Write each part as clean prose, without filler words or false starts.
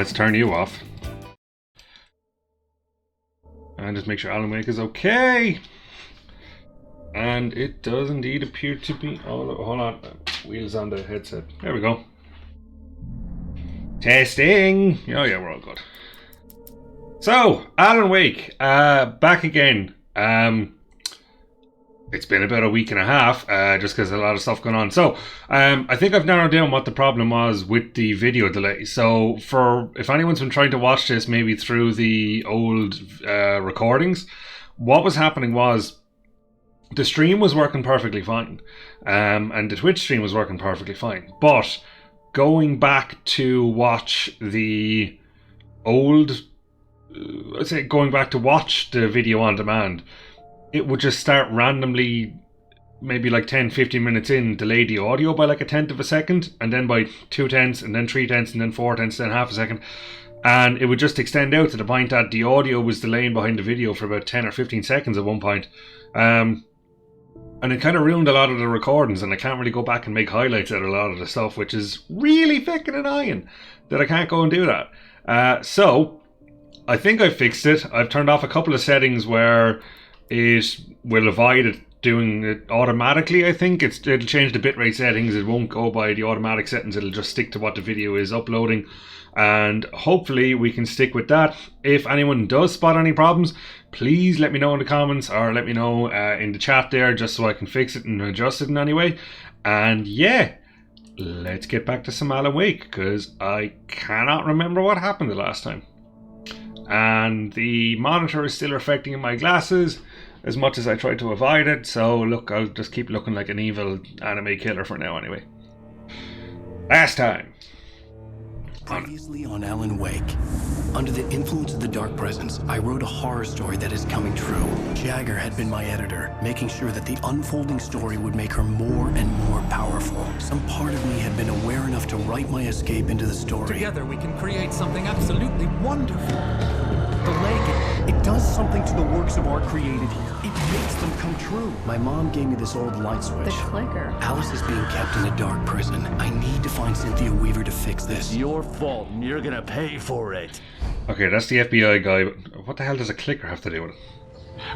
let's turn you off. And just make sure Alan Wake is okay. And it does indeed appear to be... Oh, hold on. Wheels on the headset. There we go. Testing! Oh yeah, we're all good. So, Alan Wake, back again. It's been about a week and a half, just because a lot of stuff going on. So, I think I've narrowed down what the problem was with the video delay. So, if anyone's been trying to watch this maybe through the old recordings, what was happening was the stream was working perfectly fine, and the Twitch stream was working perfectly fine. But going back to watch the old, going back to watch the video on demand, it would just start randomly, maybe like 10-15 minutes in, delay the audio by like a tenth of a second, and then by 2/10, and then 3/10, and then 4/10, then half a second. And it would just extend out to the point that the audio was delaying behind the video for about 10 or 15 seconds at one point. And it kind of ruined a lot of the recordings, and I can't really go back and make highlights out of a lot of the stuff, which is really fucking annoying that I can't go and do that. So, I think I fixed it. I've turned off a couple of settings where it will avoid it doing it automatically. I think it'll change the bitrate settings. It won't go by the automatic settings. It'll just stick to what the video is uploading, and hopefully we can stick with that. If anyone does spot any problems, please let me know in the comments, or let me know in the chat there, just so I can fix it and adjust it in any way. And yeah, let's get back to some Alan Wake, because I cannot remember what happened the last time. And the monitor is still reflecting in my glasses as much as I try to avoid it. So look, I'll just keep looking like an evil anime killer for now anyway. Last time. Previously on Alan Wake. Under the influence of the dark presence, I wrote a horror story that is coming true. Jagger had been my editor, making sure that the unfolding story would make her more and more powerful. Some part of me had been aware enough to write my escape into the story. Together we can create something absolutely wonderful. The lake, it does something to the works of art created here. It makes them come true. My mom gave me this old light switch. The clicker. Alice is being kept in a dark prison. I need to find Cynthia Weaver to fix this. It's your fault, and you're gonna pay for it. Okay, that's the FBI guy, but what the hell does a clicker have to do with it?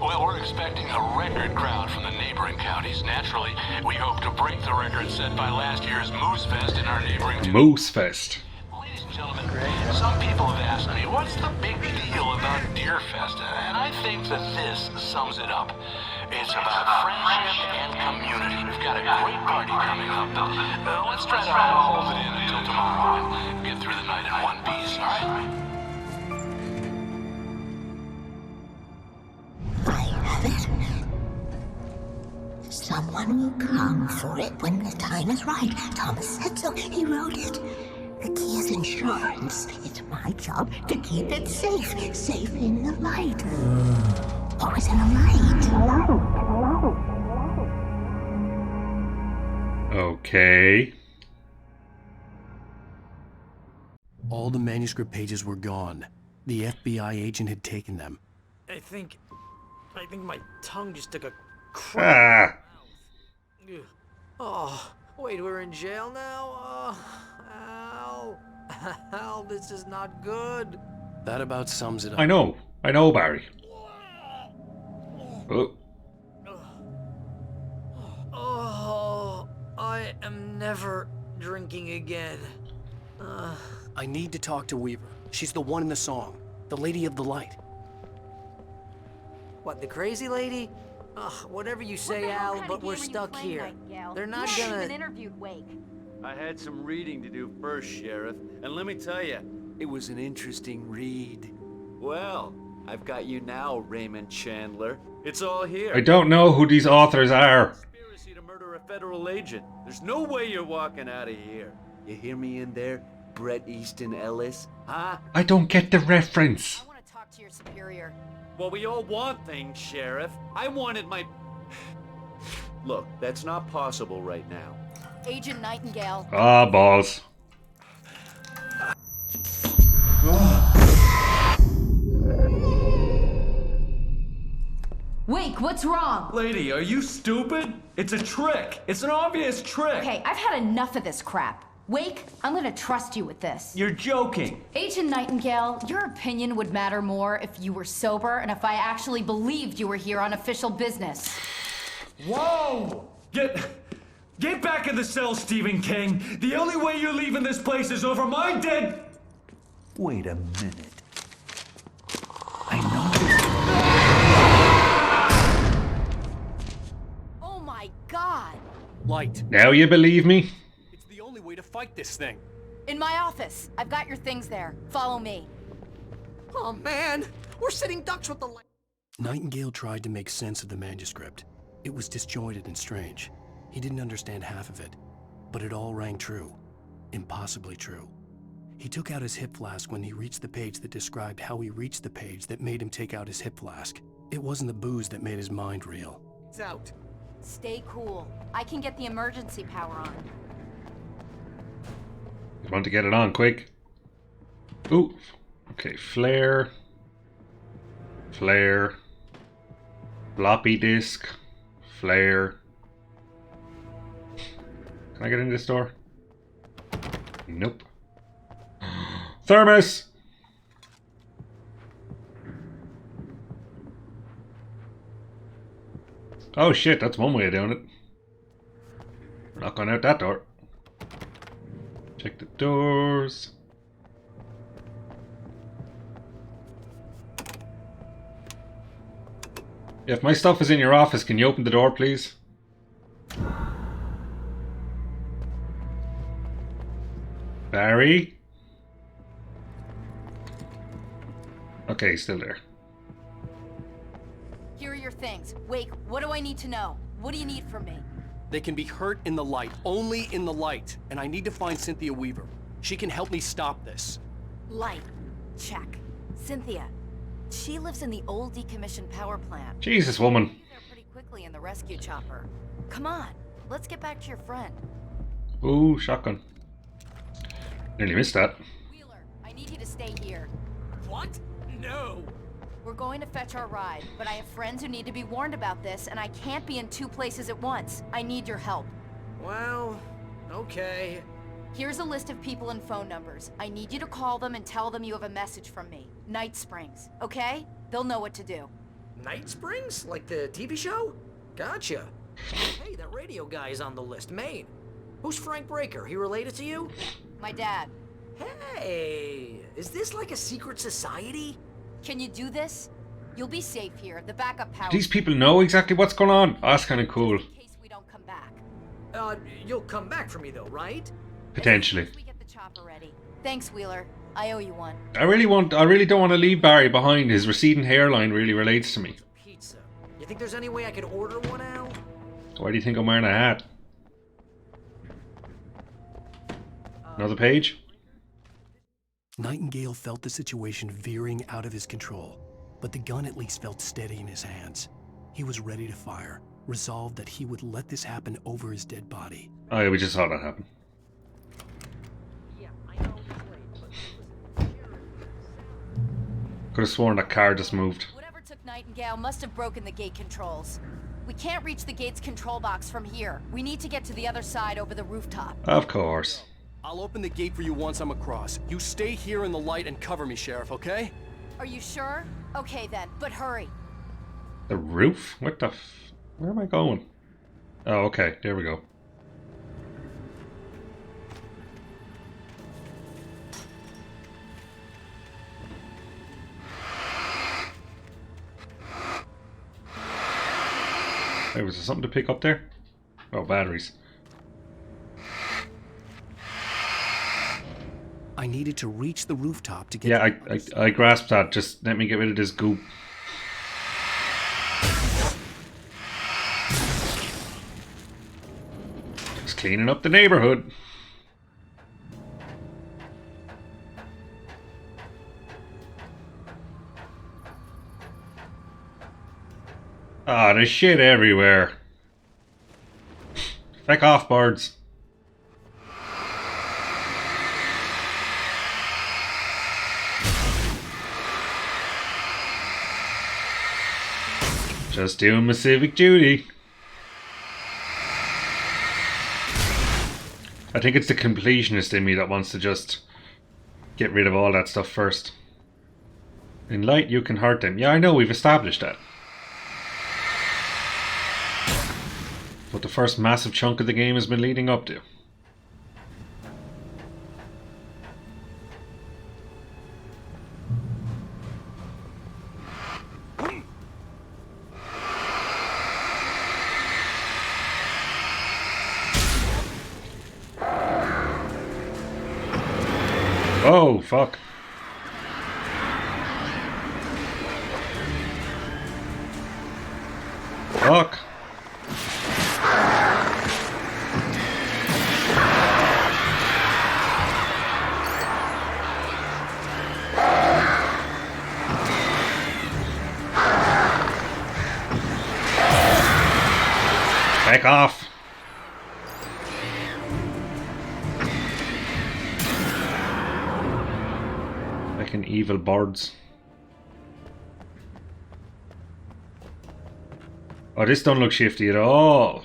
Well, we're expecting a record crowd from the neighboring counties. Naturally, we hope to break the record set by last year's Moose Fest in our neighboring... Moose Fest. Ladies and gentlemen, some people have asked me, what's the big deal about Deer Fest? And I think that this sums it up. It's about friendship and community. We've got a great party coming up. Let's try to hold it in until tomorrow and get through the night in one piece, all right? I have it. Someone will come for it when the time is right. Thomas said so. He wrote it. The key is insurance. It's my job to keep it safe. Safe in the light. Always in the light. Okay. All the manuscript pages were gone. The FBI agent had taken them. I think my tongue just took a crap. Oh, wait, we're in jail now? Ow. Ow, this is not good. That about sums it up. I know, Barry. Oh. Oh, I am never drinking again. I need to talk to Weaver. She's the one in the song. The Lady of the Light. What, the crazy lady? Whatever you say, Al, but we're stuck here. They're not gonna... interviewed Wake. I had some reading to do first, Sheriff, and let me tell you, it was an interesting read. Well, I've got you now, Raymond Chandler. It's all here. I don't know who these authors are. Conspiracy to murder a federal agent. There's no way you're walking out of here. You hear me in there, Bret Easton Ellis? Huh? I don't get the reference. I want to talk to your superior. Well, we all want things, Sheriff. I wanted my... Look, that's not possible right now. Agent Nightingale. Ah, balls. Wake, what's wrong? Lady, are you stupid? It's a trick. It's an obvious trick. Okay, I've had enough of this crap. Wake, I'm gonna trust you with this. You're joking. Agent Nightingale, your opinion would matter more if you were sober and if I actually believed you were here on official business. Whoa! Get back in the cell, Stephen King. The only way you're leaving this place is over my dead... Wait a minute. Oh my god! Light. Now you believe me? It's the only way to fight this thing. In my office. I've got your things there. Follow me. Oh man, we're sitting ducks with the light. Nightingale tried to make sense of the manuscript. It was disjointed and strange. He didn't understand half of it, but it all rang true. Impossibly true. He took out his hip flask when he reached the page that described how he reached the page that made him take out his hip flask. It wasn't the booze that made his mind reel. It's out. Stay cool. I can get the emergency power on. You want to get it on quick? Ooh. Okay, flare. Flare. Floppy disk. Flare. Can I get in this door? Nope. Thermos! Oh shit, that's one way of doing it. We're not going out that door. Check the doors. If my stuff is in your office, can you open the door, please? Barry? Okay, he's still there. Here are your things. Wake, what do I need to know? What do you need from me? They can be hurt in the light, only in the light. And I need to find Cynthia Weaver. She can help me stop this. Light. Check. Cynthia. She lives in the old decommissioned power plant. Jesus, woman. She'll be there pretty quickly in the rescue chopper. Come on, let's get back to your friend. Ooh, shotgun. Nearly missed that. Wheeler, I need you to stay here. What? No. We're going to fetch our ride, but I have friends who need to be warned about this, and I can't be in two places at once. I need your help. Well, okay. Here's a list of people and phone numbers. I need you to call them and tell them you have a message from me. Night Springs, okay? They'll know what to do. Night Springs? Like the TV show? Gotcha. Hey, that radio guy is on the list, Maine. Who's Frank Breaker? He related to you? My dad. Hey, is this like a secret society? Can you do this? You'll be safe here. The backup power. These people know exactly what's going on. Oh, that's kind of cool. In case we don't come back. You'll come back for me though, right? Potentially. As soon as we get the chopper ready. Thanks, Wheeler. I owe you one. I really don't want to leave Barry behind. His receding hairline really relates to me. Pizza. You think there's any way I could order one out? Why do you think I'm wearing a hat? Another page? Nightingale felt the situation veering out of his control, but the gun at least felt steady in his hands. He was ready to fire, resolved that he would let this happen over his dead body. Oh yeah, we just saw that happen. Yeah, I know it's late, but Could have sworn that car just moved. Whatever took Nightingale must have broken the gate controls. We can't reach the gate's control box from here. We need to get to the other side over the rooftop. Of course. I'll open the gate for you once I'm across. You stay here in the light and cover me, Sheriff, okay? Are you sure? Okay then, but hurry. The roof? What the where am I going? Oh, okay. There we go. Hey, was there something to pick up there? Oh, batteries. I needed to reach the rooftop to get... Yeah, I grasped that. Just let me get rid of this goop. Just cleaning up the neighborhood. Ah, there's shit everywhere. Feck off, birds. Just doing my civic duty. I think it's the completionist in me that wants to just get rid of all that stuff first. In light, you can hurt them. Yeah, I know, we've established that. What the first massive chunk of the game has been leading up to. Oh, fuck. Fuck. Back off. Fucking evil birds. Oh, this don't look shifty at all.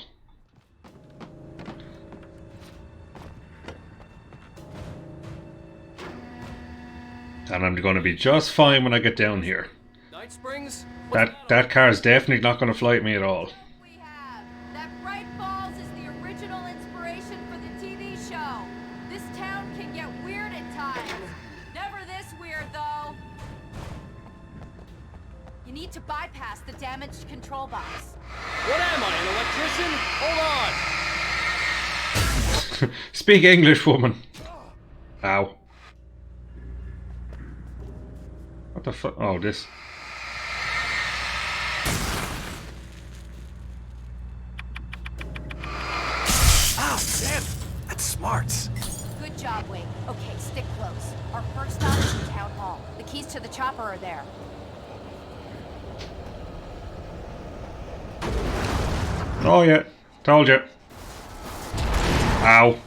And I'm going to be just fine when I get down here. Night Springs? That car is definitely not going to fly at me at all. We have. That Bright Falls is the original inspiration for the TV show. This town can get weird at times. Never this weird, though. You need to bypass the damaged control box. What am I, an electrician? Hold on! Speak English, woman. Ow. What the fuck? Oh, this. Oh, damn! That's smart. Good job, Wade. Okay, stick close. Our first stop is the town hall. The keys to the chopper are there. Oh yeah, told you. Ow.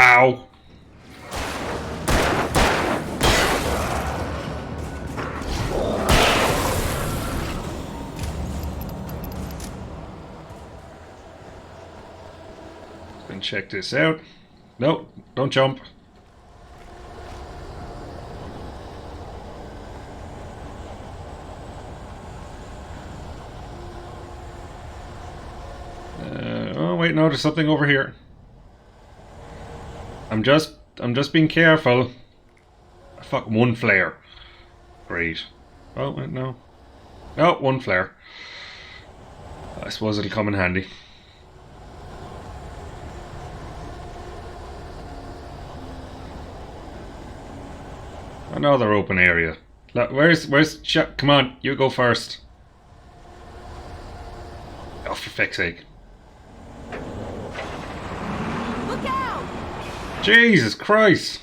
Ow. Then check this out. Nope, don't jump. Oh wait, no, there's something over here. I'm just being careful. Fuck, one flare. Great. Oh, wait, no. No, one flare. I suppose it'll come in handy. Another open area. Look, where's come on, you go first. Oh, for feck's sake. Look out! Jesus Christ!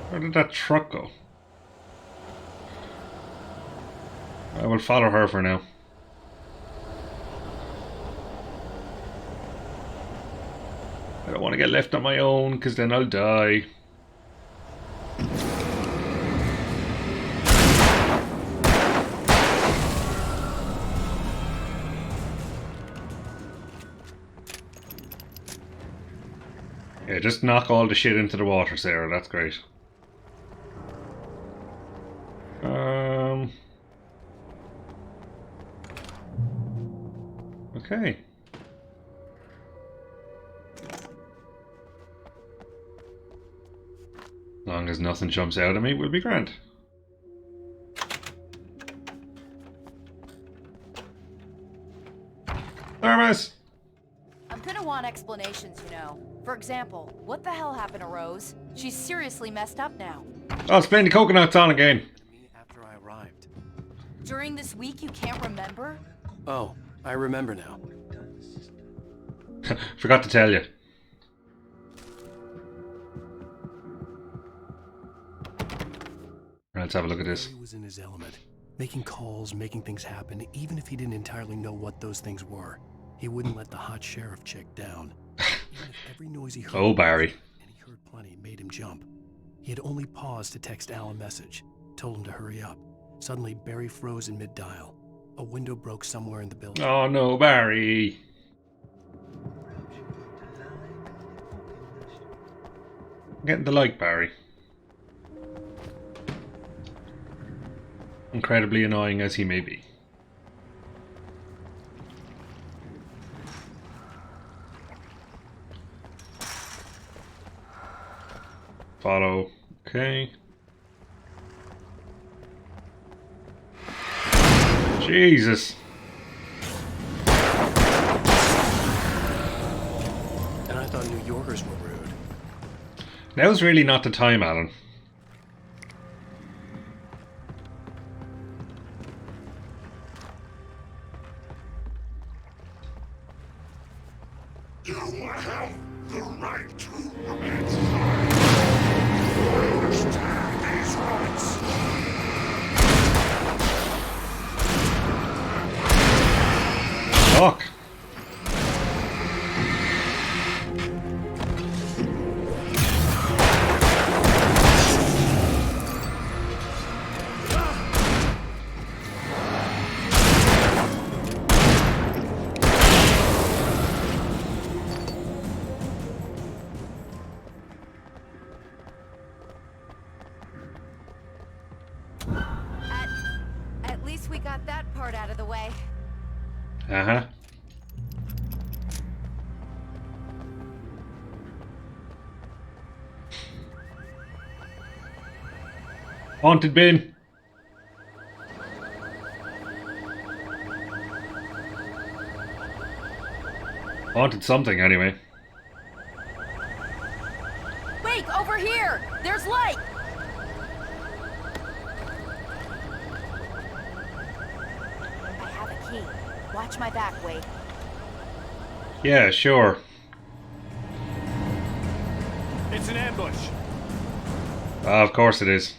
Where did that truck go? I will follow her for now. I don't want to get left on my own, because then I'll die. Yeah, just knock all the shit into the water, Sarah. That's great. Okay. As long as nothing jumps out at me, we'll be grand. Thermos! I'm gonna want explanations, you know. For example, what the hell happened to Rose? She's seriously messed up now. Oh, it's playing the coconuts on again. After I arrived. During this week, you can't remember? Oh, I remember now. Forgot to tell you. Let's have a look at this. He was in his element, making calls, making things happen, even if he didn't entirely know what those things were. He wouldn't let the hot sheriff chick down. Even if every noise he heard, Oh, Barry. and he heard plenty, made him jump. He had only paused to text Al a message, told him to hurry up. Suddenly, Barry froze in mid-dial. A window broke somewhere in the building. Oh no, Barry. I'm getting the like, Barry. Incredibly annoying as he may be. Follow. Okay. Jesus. And I thought New Yorkers were rude. Now's really not the time, Alan. You have the right to understand these rights. Fuck. At least we got that part out of the way. Uh-huh. Haunted bin. Haunted something, anyway. Wait, over here! There's light! I have a key. Watch my back, Wade. Yeah, sure. It's an ambush. Of course it is.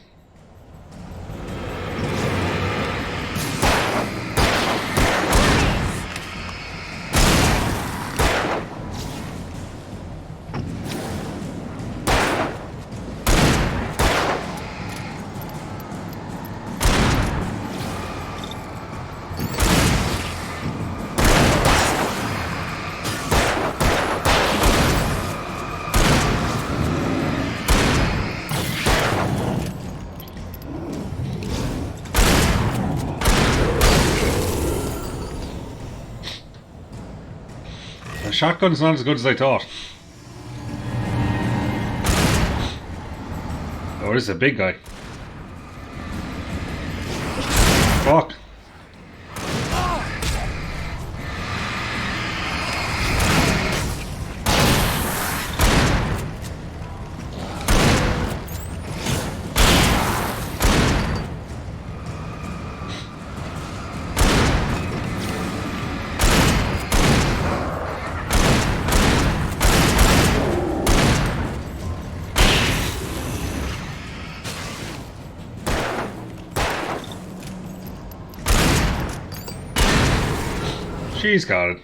The shotgun's not as good as I thought. Oh, this is a big guy. Fuck. She's got it.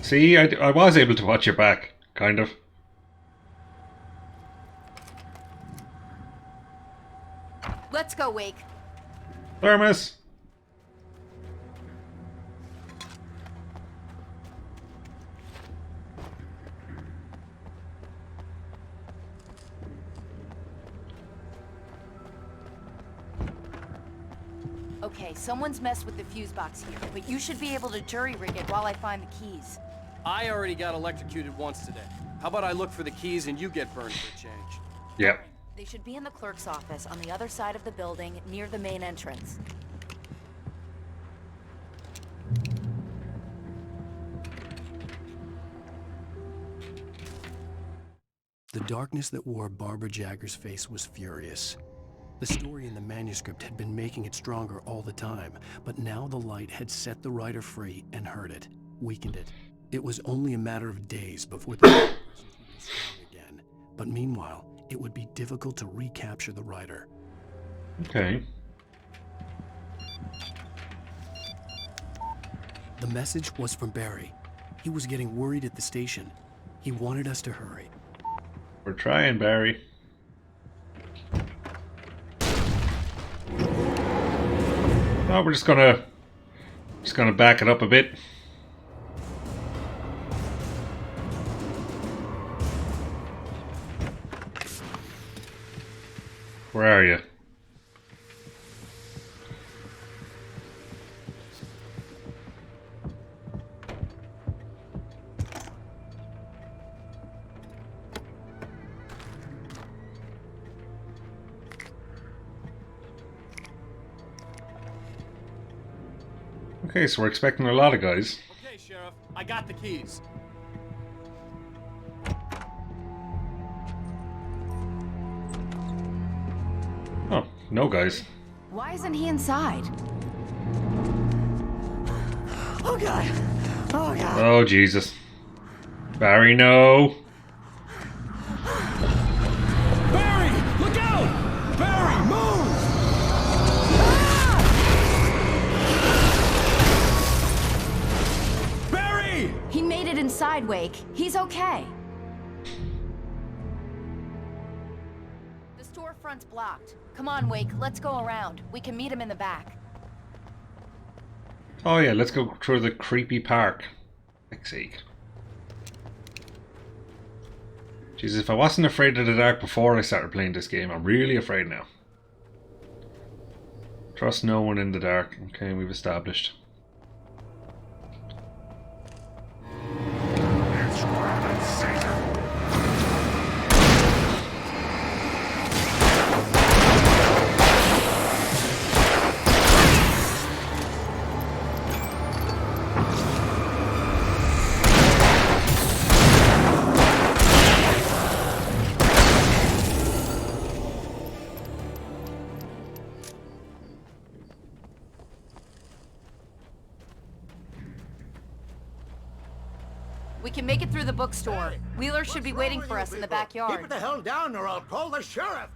See, I was able to watch your back, kind of. Let's go, Wake. Thermos! Okay, someone's messed with the fuse box here, but you should be able to jury rig it while I find the keys. I already got electrocuted once today. How about I look for the keys and you get burned for a change? Yeah. They should be in the clerk's office on the other side of the building, near the main entrance. The darkness that wore Barbara Jagger's face was furious. The story in the manuscript had been making it stronger all the time, but now the light had set the writer free and hurt it, weakened it. It was only a matter of days before the presence would be strong again. But meanwhile, it would be difficult to recapture the writer. Okay. The message was from Barry. He was getting worried at the station. He wanted us to hurry. We're trying, Barry. Oh, we're just gonna back it up a bit. Where are you? Okay, so we're expecting a lot of guys. Okay, Sheriff, I got the keys. Oh, no guys. Why isn't he inside? Oh God! Oh God! Oh Jesus. Barry, no. Barry! Look out! Barry, move! Barry! He made it inside, Wake. He's okay. The storefront's blocked. Come on, Wake. Let's go around. We can meet him in the back. Oh yeah, let's go through the creepy park. Fuck's sake. Jesus, if I wasn't afraid of the dark before I started playing this game, I'm really afraid now. Trust no one in the dark. Okay, we've established. It's Rabbit Satan. We can make it through the bookstore. Wheeler should be waiting for us in the backyard. Keep it the hell down or I'll call the sheriff.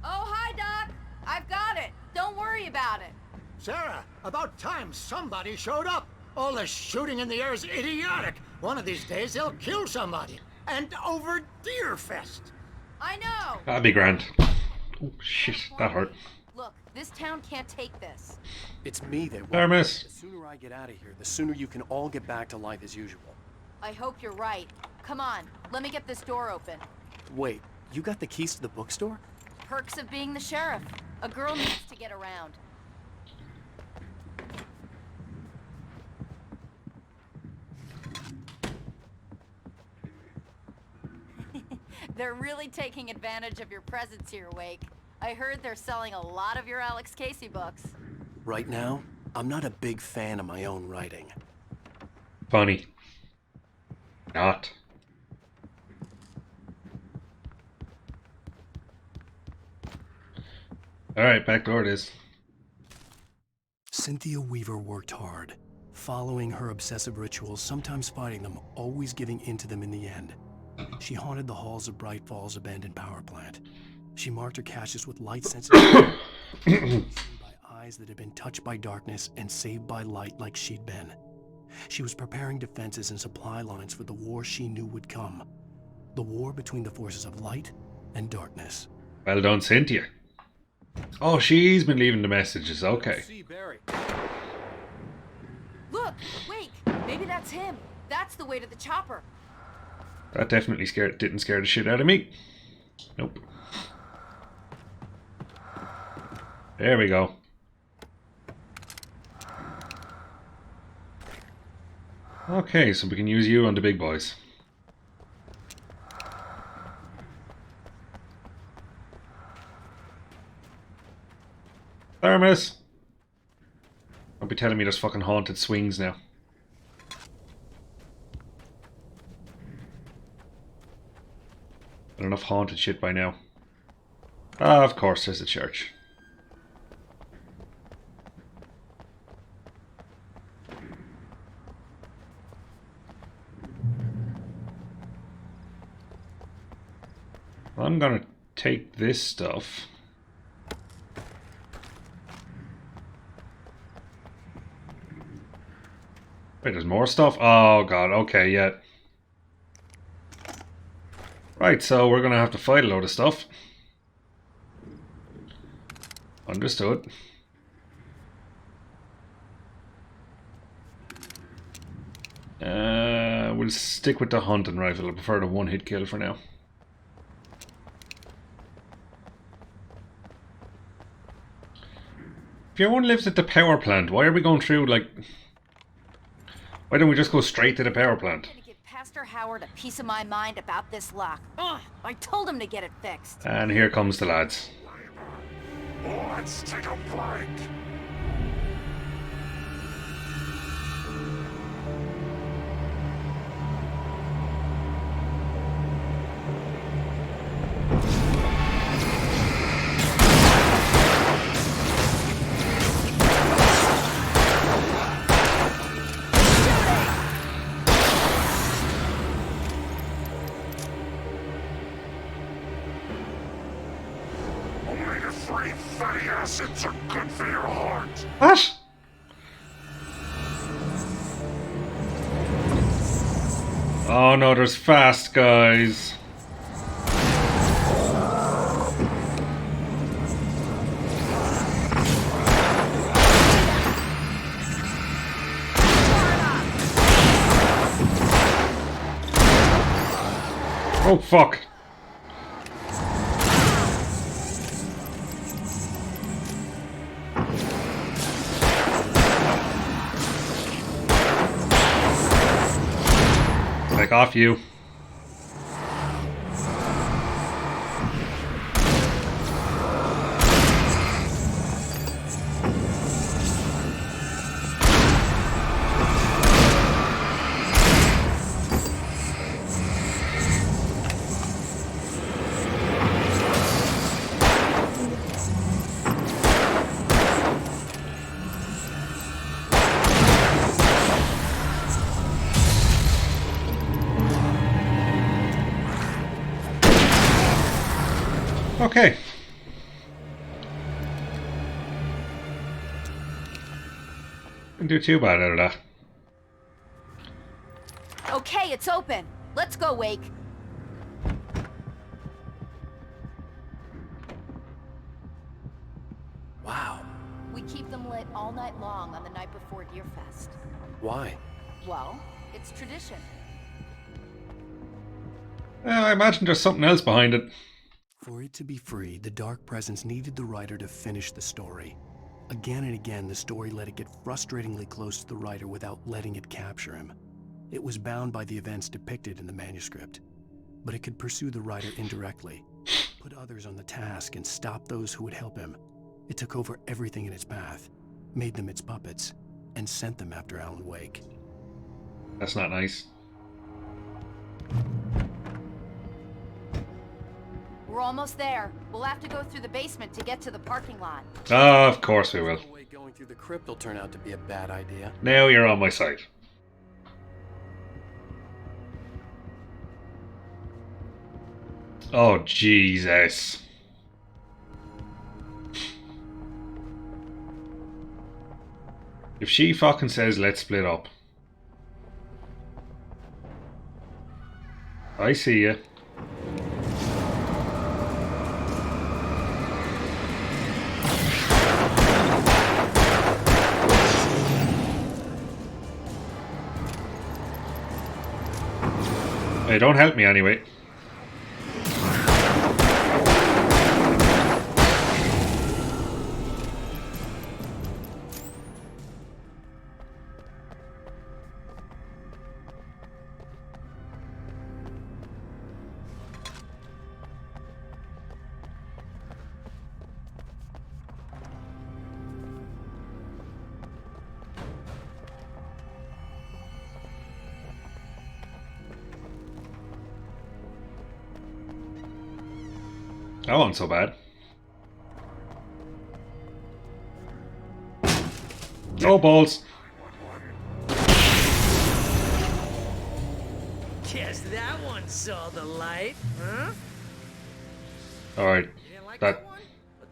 Oh, hi, Doc. I've got it. Don't worry about it. Sarah, about time somebody showed up. All this shooting in the air is idiotic. One of these days they'll kill somebody. And over Deerfest. I know. That'd be grand. Oh shit, that hurt. Look, this town can't take this. It's me they want. There, miss. The sooner I get out of here, the sooner you can all get back to life as usual. I hope you're right. Come on, let me get this door open. Wait, you got the keys to the bookstore? Perks of being the sheriff. A girl needs to get around. They're really taking advantage of your presence here, Wake. I heard they're selling a lot of your Alex Casey books. Right now, I'm not a big fan of my own writing. Funny. Not. Alright, back door it is. Cynthia Weaver worked hard, following her obsessive rituals, sometimes fighting them, always giving in to them in the end. She haunted the halls of Bright Falls abandoned power plant. She marked her caches with light-sensitive seen by eyes that had been touched by darkness and saved by light like she'd been. She was preparing defenses and supply lines for the war she knew would come. The war between the forces of light and darkness. Well done, Cynthia. Oh, she's been leaving the messages. Okay. See, Barry. Look, Wake. Maybe that's him. That's the way to the chopper. That definitely didn't scare the shit out of me. Nope. There we go. Okay, so we can use you on the big boys. Thermos! Don't be telling me there's fucking haunted swings now. Got enough haunted shit by now. Ah, of course there's a church. I'm gonna take this stuff. Wait, there's more stuff? Oh god, okay, yeah. Right, so we're gonna have to fight a load of stuff. Understood. We'll stick with the hunting rifle. I prefer the one-hit kill for now. If everyone lives at the power plant, why are we going through, like... Why don't we just go straight to the power plant? I'm gonna give Pastor Howard a piece of my mind about this lock. Ugh, I told him to get it fixed. And here comes the lads. Let's take a flight. Omega-3 fatty acids are good for your heart. What? Oh no, there's fast guys. Oh fuck. Back off you. Okay. Didn't do too bad out of that. Okay, it's open. Let's go, Wake. Wow. We keep them lit all night long on the night before Deerfest. Why? Well, it's tradition. I imagine there's something else behind it. For it to be free, the Dark Presence needed the writer to finish the story. Again and again, the story let it get frustratingly close to the writer without letting it capture him. It was bound by the events depicted in the manuscript, but it could pursue the writer indirectly, put others on the task, and stop those who would help him. It took over everything in its path, made them its puppets, and sent them after Alan Wake. That's not nice. We're almost there. We'll have to go through the basement to get to the parking lot. Oh, of course we will. Going through the crypt will turn out to be a bad idea. Now you're on my side. Oh, Jesus. If she fucking says let's split up. I see ya. Hey, don't help me anyway. That wasn't so bad. Oh, balls. Guess that one saw the light, huh? Alright. Like That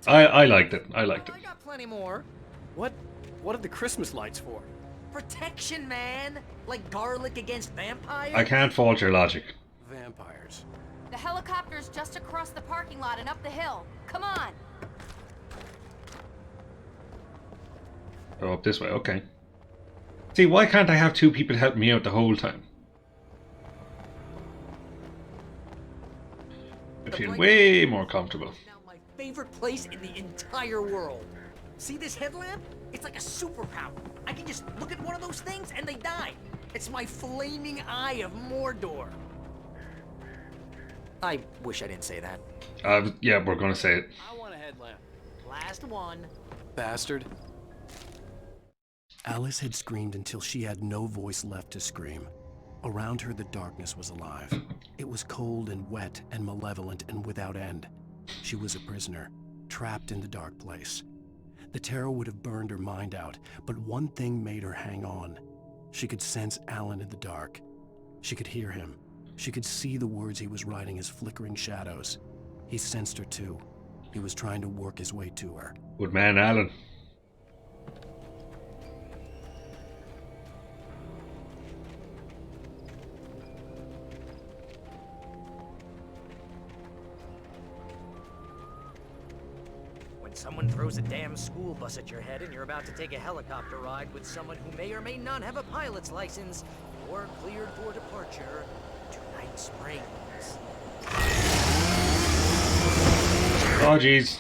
I liked it. I liked it. I got plenty more. What are the Christmas lights for? Protection, man. Like garlic against vampires. I can't fault your logic. Vampires. The helicopter's just across the parking lot and up the hill. Come on. Oh, up this way. Okay. See, why can't I have two people help me out the whole time? I feel way more comfortable. Now my favorite place in the entire world. See this headlamp? It's like a superpower. I can just look at one of those things and they die. It's my flaming eye of Mordor. I wish I didn't say that. Yeah, we're gonna say it. I want a headlamp. Last one. Bastard. Alice had screamed until she had no voice left to scream. Around her, the darkness was alive. It was cold and wet and malevolent and without end. She was a prisoner, trapped in the dark place. The terror would have burned her mind out, but one thing made her hang on. She could sense Alan in the dark. She could hear him. She could see the words he was writing as flickering shadows. He sensed her too. He was trying to work his way to her. Good man, Alan. Someone throws a damn school bus at your head and you're about to take a helicopter ride with someone who may or may not have a pilot's license or cleared for departure to Night Springs. Oh, jeez.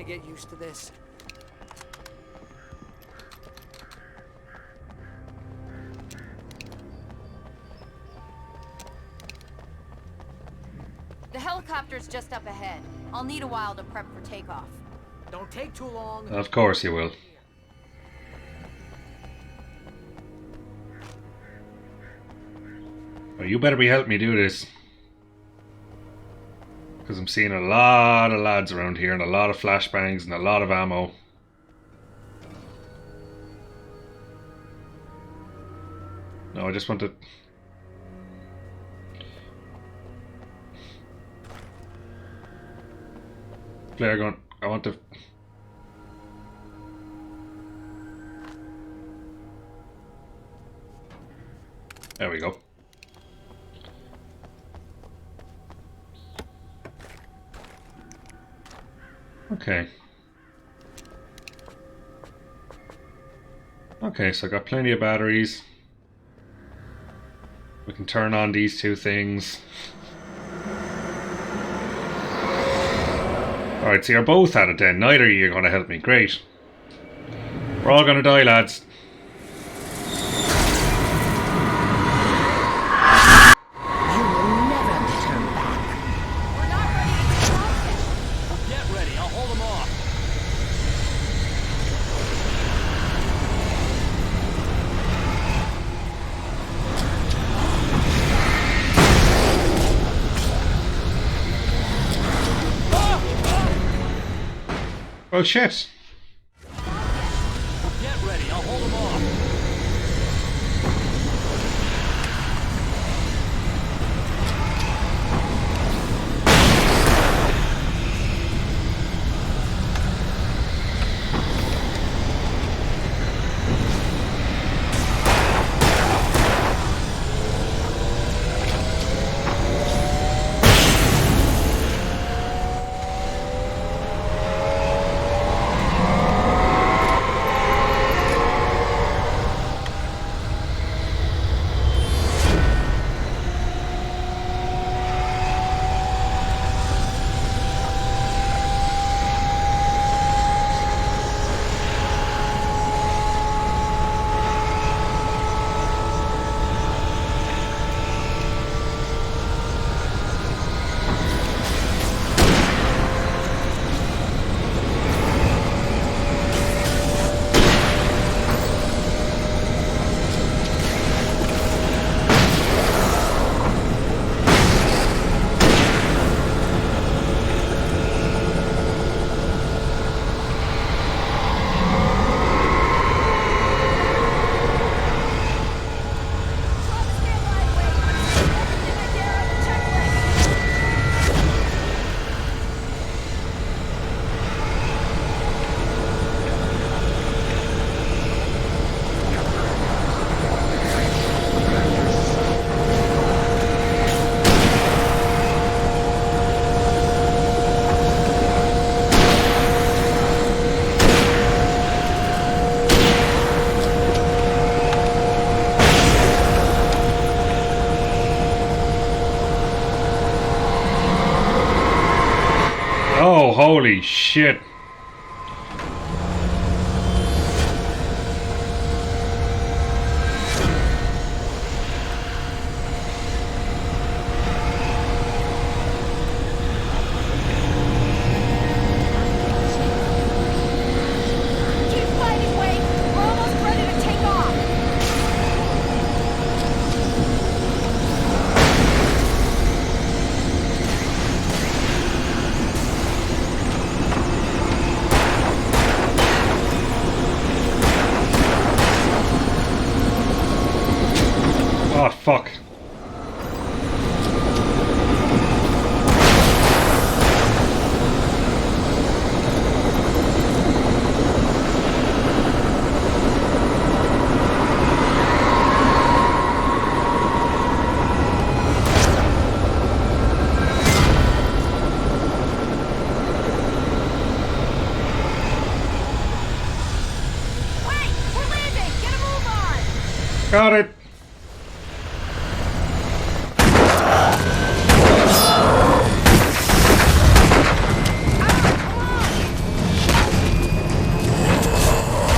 Get used to this. The helicopter's just up ahead. I'll need a while to prep for takeoff. Don't take too long. Of course you will. Well, you better be helping me do this. Because I'm seeing a lot of lads around here and a lot of flashbangs and a lot of ammo. No, I just want to... Blair going... I want to... There we go. Okay. Okay, so I got plenty of batteries. We can turn on these two things. Alright, so you're both at it then. Neither of you are going to help me. Great. We're all going to die, lads. Oh shit! Get ready, I'll hold them off. Holy shit. Oh, fuck. Wait! We're landing! Get a move on! Got it.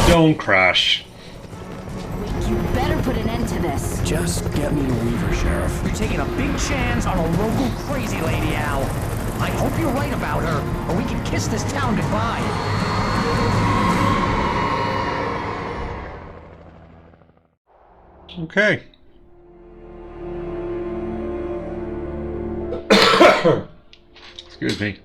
Don't crash. You better put an end to this. Just get me a Weaver, Sheriff. You're taking a big chance on a local crazy lady, Al. I hope you're right about her, or we can kiss this town goodbye. Okay. Excuse me.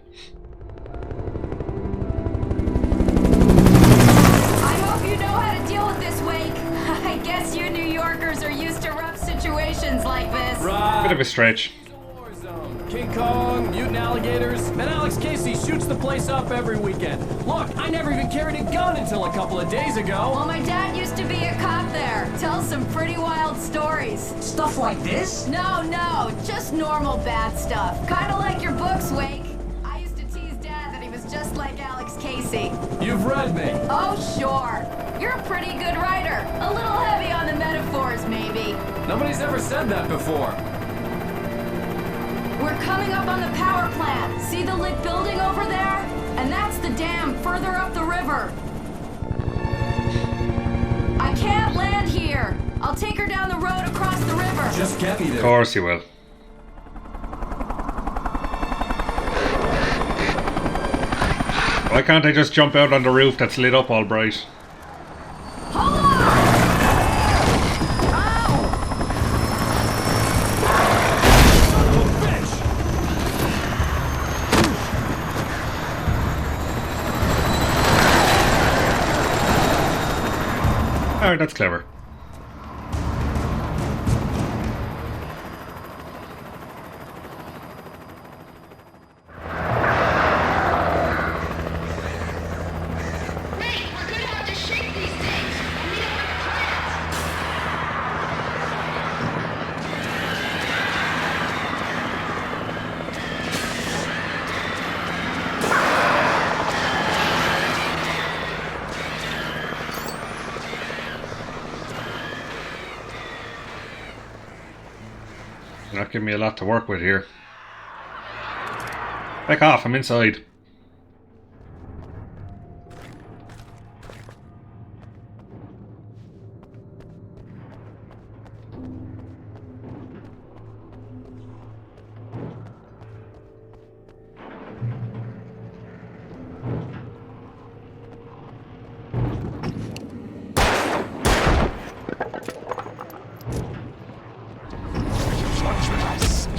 I hope you know how to deal with this, Wake. I guess you New Yorkers are used to rough situations like this. Bit of a stretch. King Kong, mutant alligators, and Alex Casey shoots the place up every weekend. Look, I never even carried a gun until a couple of days ago. Well, my dad used to be a cop there. Tells some pretty wild stories. Stuff like this? No, just normal bad stuff. Kinda like your books, Wake. I used to tease Dad that he was just like Alex Casey. You've read me. Oh, sure. You're a pretty good writer. A little heavy on the metaphors, maybe. Nobody's ever said that before. We're coming up on the power plant. See the lit building over there? And that's the dam further up the river. I can't land here. I'll take her down the road across the river. Just get me there. Of course you will. Why can't I just jump out on the roof that's lit up all bright? Hold on! Alright, that's clever. You're not giving me a lot to work with here. Back off, I'm inside.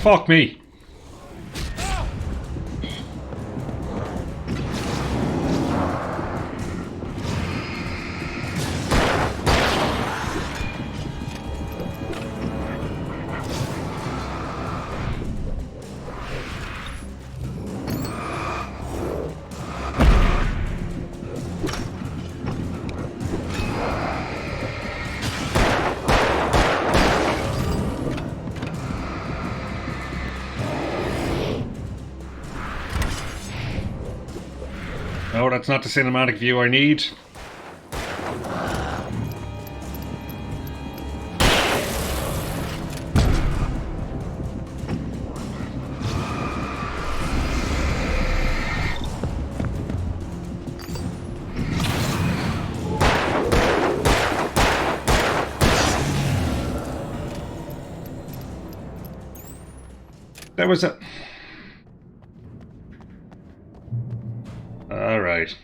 Fuck me. No, that's not the cinematic view I need. That was a... Alright.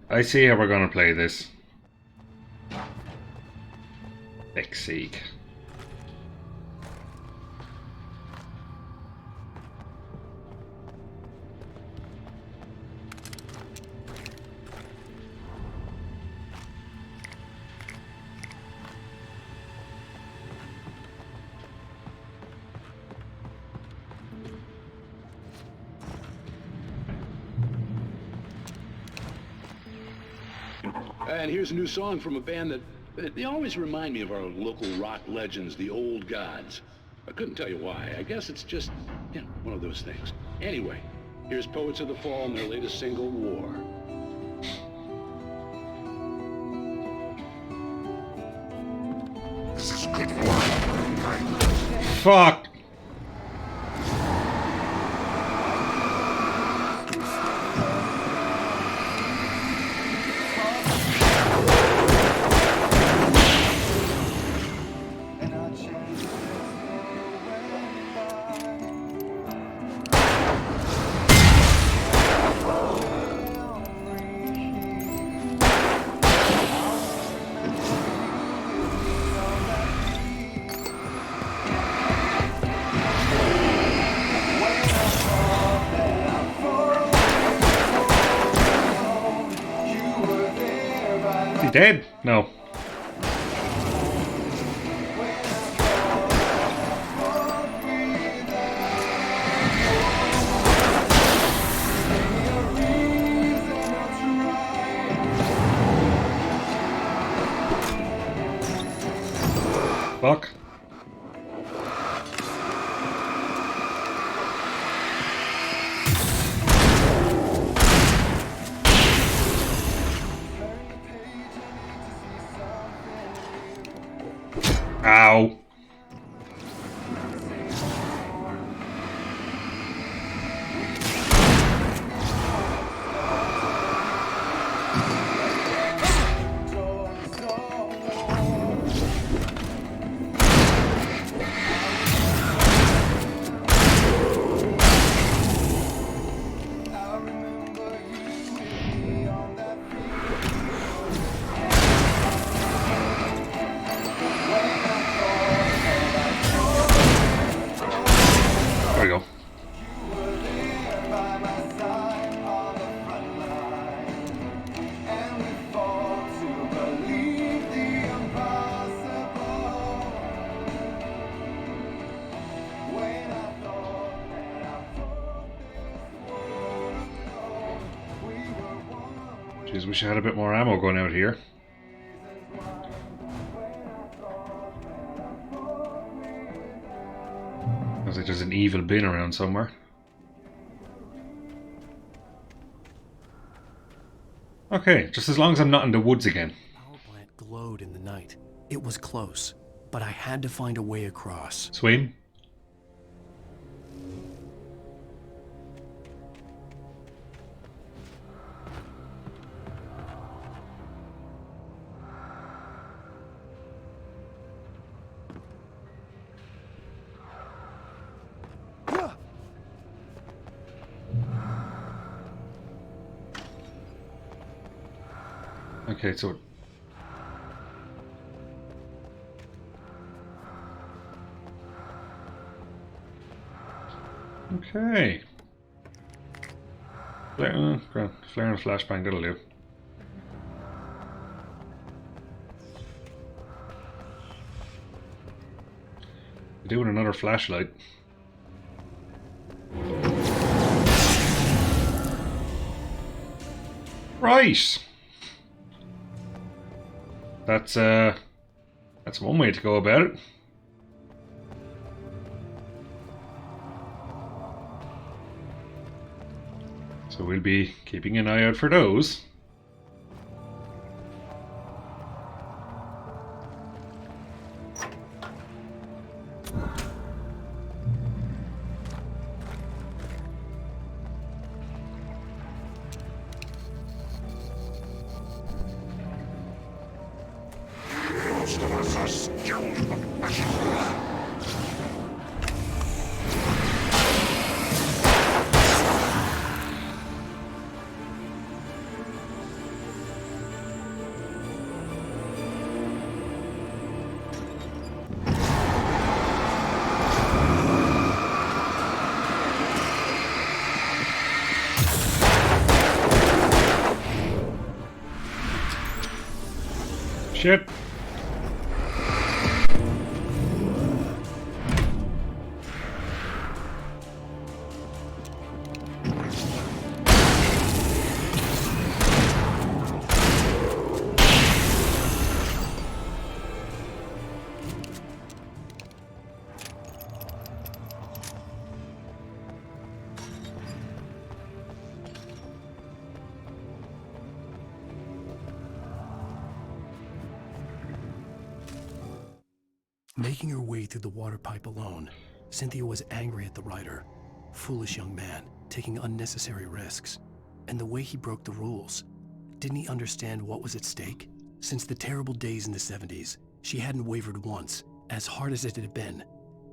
I see how we're gonna play this. Fuck's sake. And here's a new song from a band that they always remind me of our local rock legends, the Old Gods. I couldn't tell you why. I guess it's just, you know, one of those things. Anyway, here's Poets of the Fall and their latest single, War. This is good work. Fuck! Is he dead? No. Fuck. Ow. There we go. Jeez, wish I had a bit more ammo going out here. Looks like there's an evil bin around somewhere. Okay, just as long as I'm not in the woods again. Power plant glowed in the night. It was close, but I had to find a way across. Swim? Okay, so... Okay. Flare and a flashbang, that'll do. Do with another flashlight. Right. That's one way to go about it. So we'll be keeping an eye out for those. Shit. Making her way through the water pipe alone, Cynthia was angry at the writer. Foolish young man, taking unnecessary risks. And the way he broke the rules. Didn't he understand what was at stake? Since the terrible days in the 70s, she hadn't wavered once, as hard as it had been.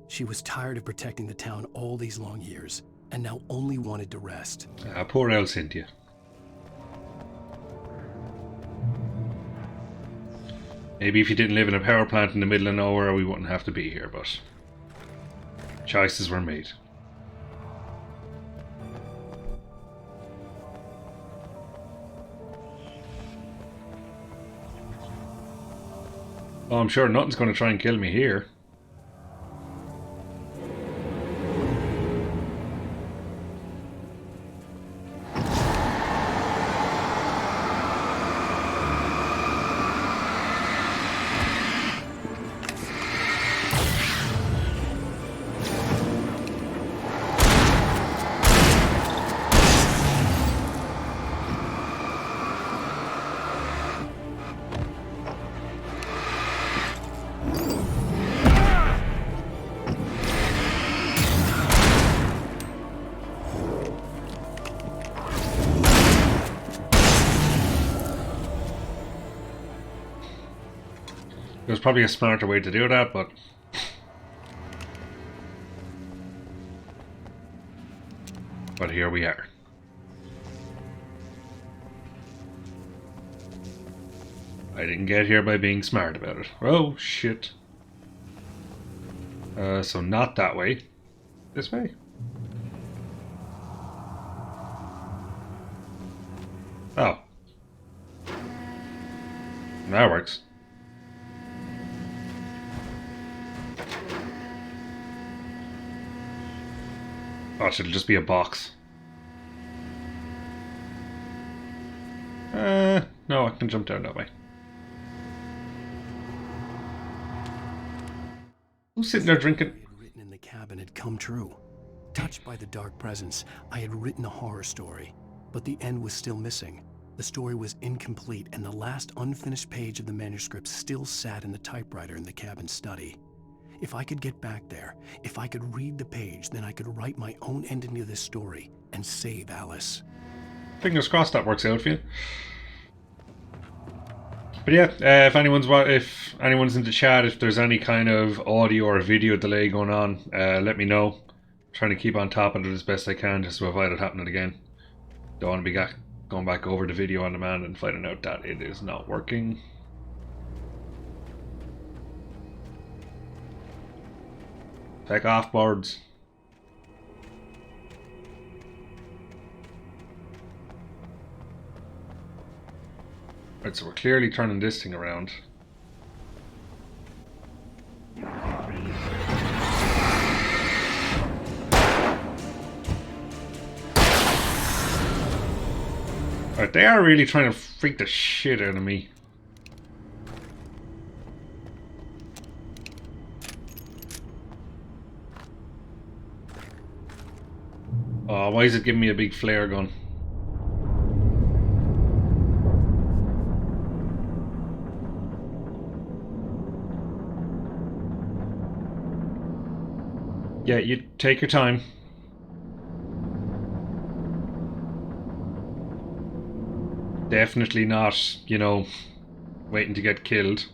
She was tired of protecting the town all these long years, and now only wanted to rest. Poor old Cynthia. Maybe if you didn't live in a power plant in the middle of nowhere, we wouldn't have to be here, but choices were made. Oh, I'm sure nothing's going to try and kill me here. There's probably a smarter way to do that, but here we are. I didn't get here by being smart about it. Oh shit. So not that way. This way. Oh. That works. Oh, should it just be a box? No, I can jump down that way. Who's sitting there drinking? Written in the cabin had come true. Touched by the dark presence, I had written a horror story, but the end was still missing. The story was incomplete, and the last unfinished page of the manuscript still sat in the typewriter in the cabin study. If I could get back there, if I could read the page, then I could write my own ending to this story and save Alice. Fingers crossed that works out for you. But yeah, if anyone's in the chat, if there's any kind of audio or video delay going on, let me know. I'm trying to keep on top of it as best I can just to avoid it happening again. Don't want to be going back over the video on demand and finding out that it is not working. Take off, birds. Right, so we're clearly turning this thing around. Right, they are really trying to freak the shit out of me. Oh, why is it giving me a big flare gun? Yeah, you take your time. Definitely not, you know, waiting to get killed.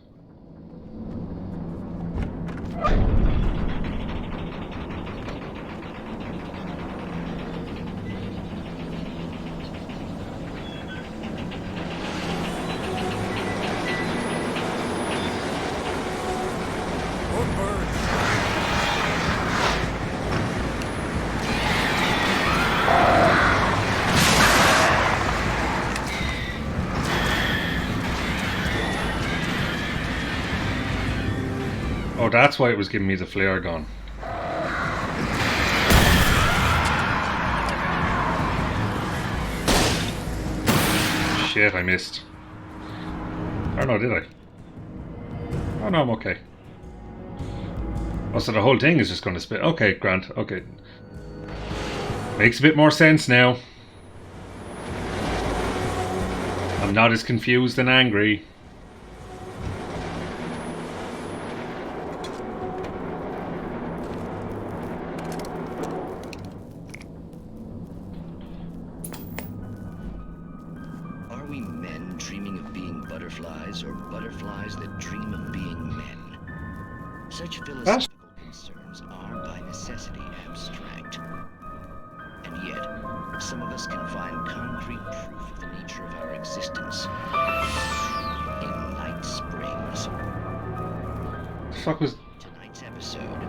Oh, that's why it was giving me the flare gun. Shit, I missed. Oh no, did I? Oh no, I'm okay. Oh, so the whole thing is just going to spit. Okay, Grant. Okay. Makes a bit more sense now. I'm not as confused and angry. Are we men dreaming of being butterflies, or butterflies that dream of being men? Such philosophical concerns are by necessity abstract. And yet, some of us can find concrete proof of the nature of our existence in Night Springs. The fuck was Tonight's episode,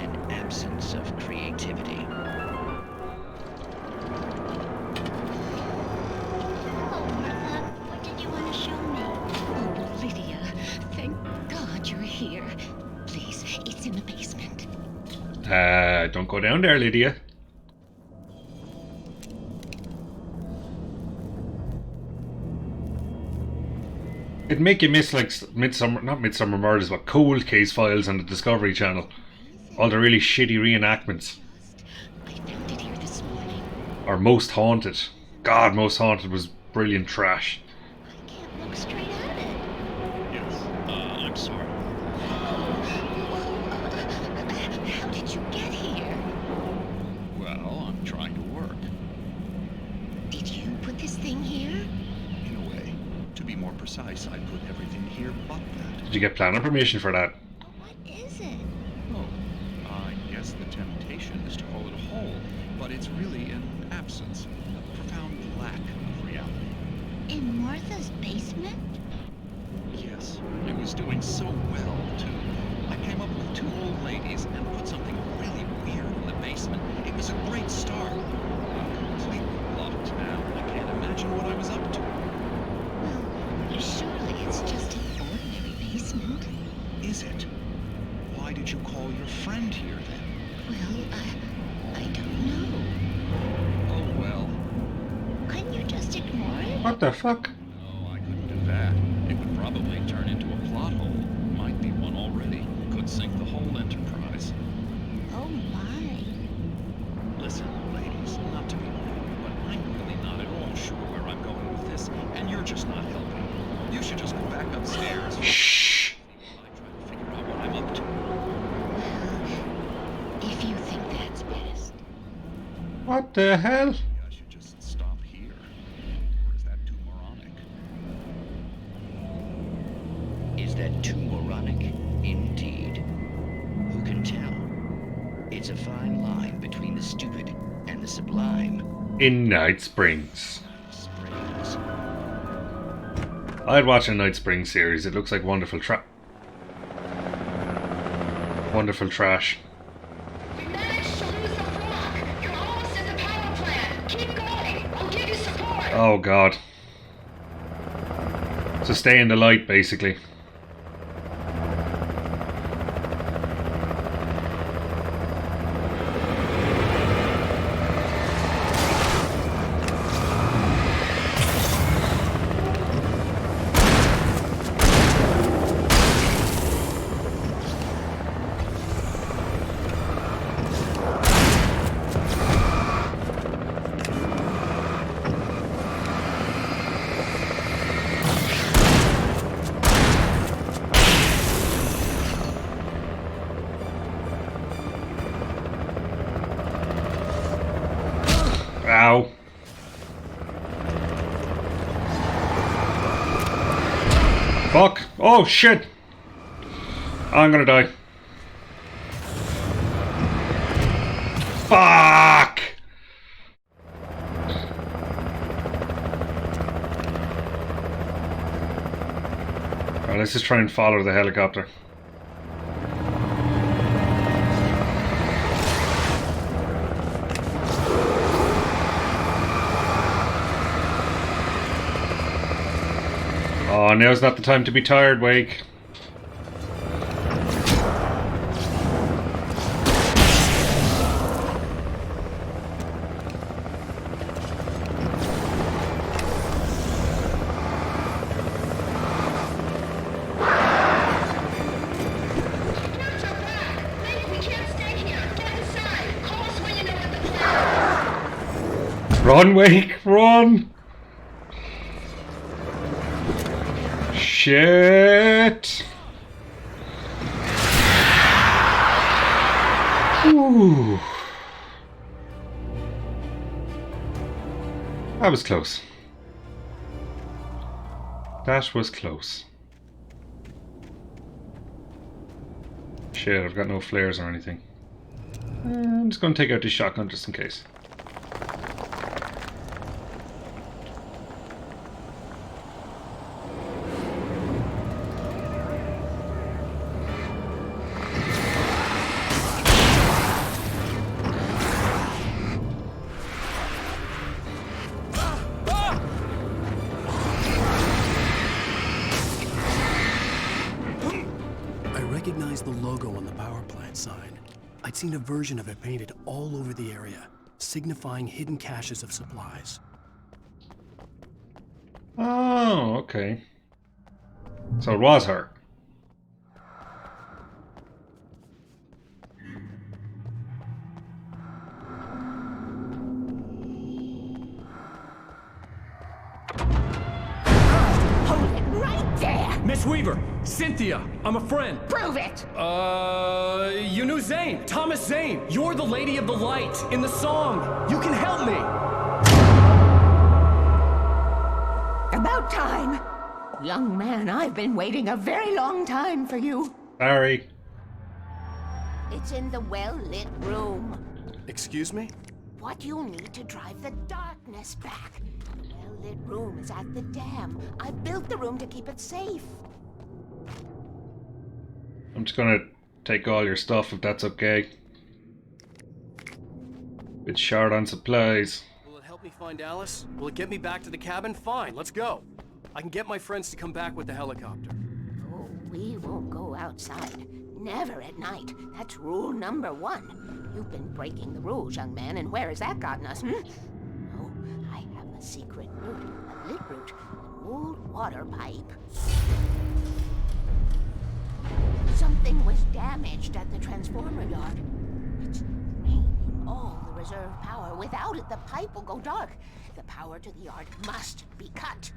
an absence of creativity. Oh, Martha, what did you want to show me? Oh, Lydia, thank God you're here. Please, it's in the basement. don't go down there, Lydia. It'd make you miss like not Midsummer Murders, but Cold Case Files on the Discovery Channel. All the really shitty reenactments. I found it here this morning. Or Most Haunted. God, Most Haunted was brilliant trash. I can't look straight at it. Yes, I'm sorry. How did you get here? Well, I'm trying to work. Did you put this thing here? In a way. To be more precise, I put everything here but that. Did you get planning permission for that? What is it? Oh, I guess the temptation is to call it a hole, but it's really an absence, a profound lack of reality. In Martha's basement? Yes, it was doing so well, too. I came up with 2 old ladies and put something really weird in the basement. It was a great start. I'm completely blocked now. I can't imagine what I was up to. Well, surely it's just an ordinary basement. Is it? Why did you call your friend here, then? Well, I don't know. Oh, well. Couldn't you just ignore it? What the fuck? No, I couldn't do that. It would probably turn into a plot hole. Might be one already. Could sink the whole enterprise. Oh my. Listen, ladies, not to be rude, but I'm really not at all sure where I'm going with this, and you're just not helping. You should just go back upstairs. Shh. I try to figure out what I'm up to. Well, if you think that's best. What the hell? Maybe I should just stop here. Or is that too moronic? Is that too moronic? Indeed. Who can tell? It's a fine line between the stupid and the sublime. In Night Springs. Springs. I'd watch a Night Springs series. It looks like wonderful wonderful trash. We managed to lose the flock. You're almost at the power plant. Keep going. I'll give you support. Oh god. So stay in the light, basically. Ow. Fuck. Oh shit. I'm gonna die. Fuck. Alright, let's just try and follow the helicopter. Oh, now's not the time to be tired, Wake. Run, Wake, run! Shit! Ooh. That was close. That was close. Shit, I've got no flares or anything. I'm just going to take out this shotgun just in case. The logo on the power plant sign. I'd seen a version of it painted all over the area, signifying hidden caches of supplies. Oh, okay. So it was her. Hold it right there! Miss Weaver! Cynthia! I'm a friend! Prove it! You knew Zane! Thomas Zane! You're the Lady of the Light in the song! You can help me! About time! Young man, I've been waiting a very long time for you. Sorry. It's in the well-lit room. Excuse me? What you'll need to drive the darkness back. The well-lit room is at the dam. I built the room to keep it safe. I'm just gonna take all your stuff if that's okay. Bit short on supplies. Will it help me find Alice? Will it get me back to the cabin? Fine, let's go. I can get my friends to come back with the helicopter. Oh, we won't go outside. Never at night. That's rule number 1. You've been breaking the rules, young man, and where has that gotten us, Oh, I have a secret route, a lit route, an old water pipe. Something was damaged at the transformer yard. It's draining all the reserve power. Without it, the pipe will go dark. The power to the yard must be cut.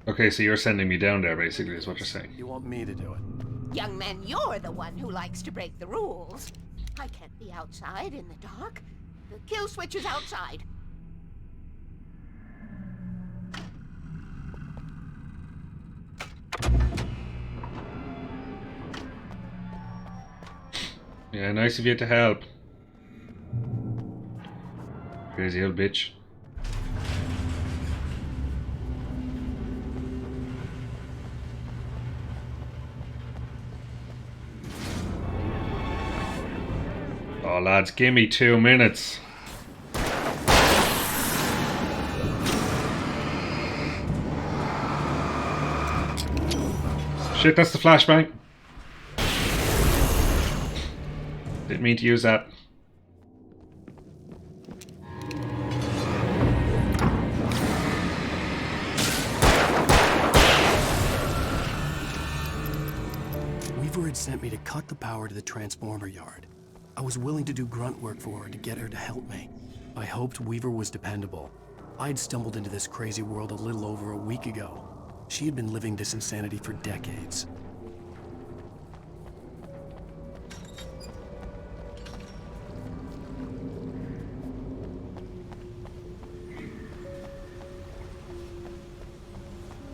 Okay, so you're sending me down there, basically, is what you're saying. You want me to do it? Young man, you're the one who likes to break the rules. I can't be outside in the dark. The kill switch is outside. Yeah, nice of you to help. Crazy old bitch. Oh, lads, give me 2 minutes. Shit, that's the flashbang. Didn't mean to use that. Weaver had sent me to cut the power to the transformer yard. I was willing to do grunt work for her to get her to help me. I hoped Weaver was dependable. I'd stumbled into this crazy world a little over a week ago. She had been living this insanity for decades.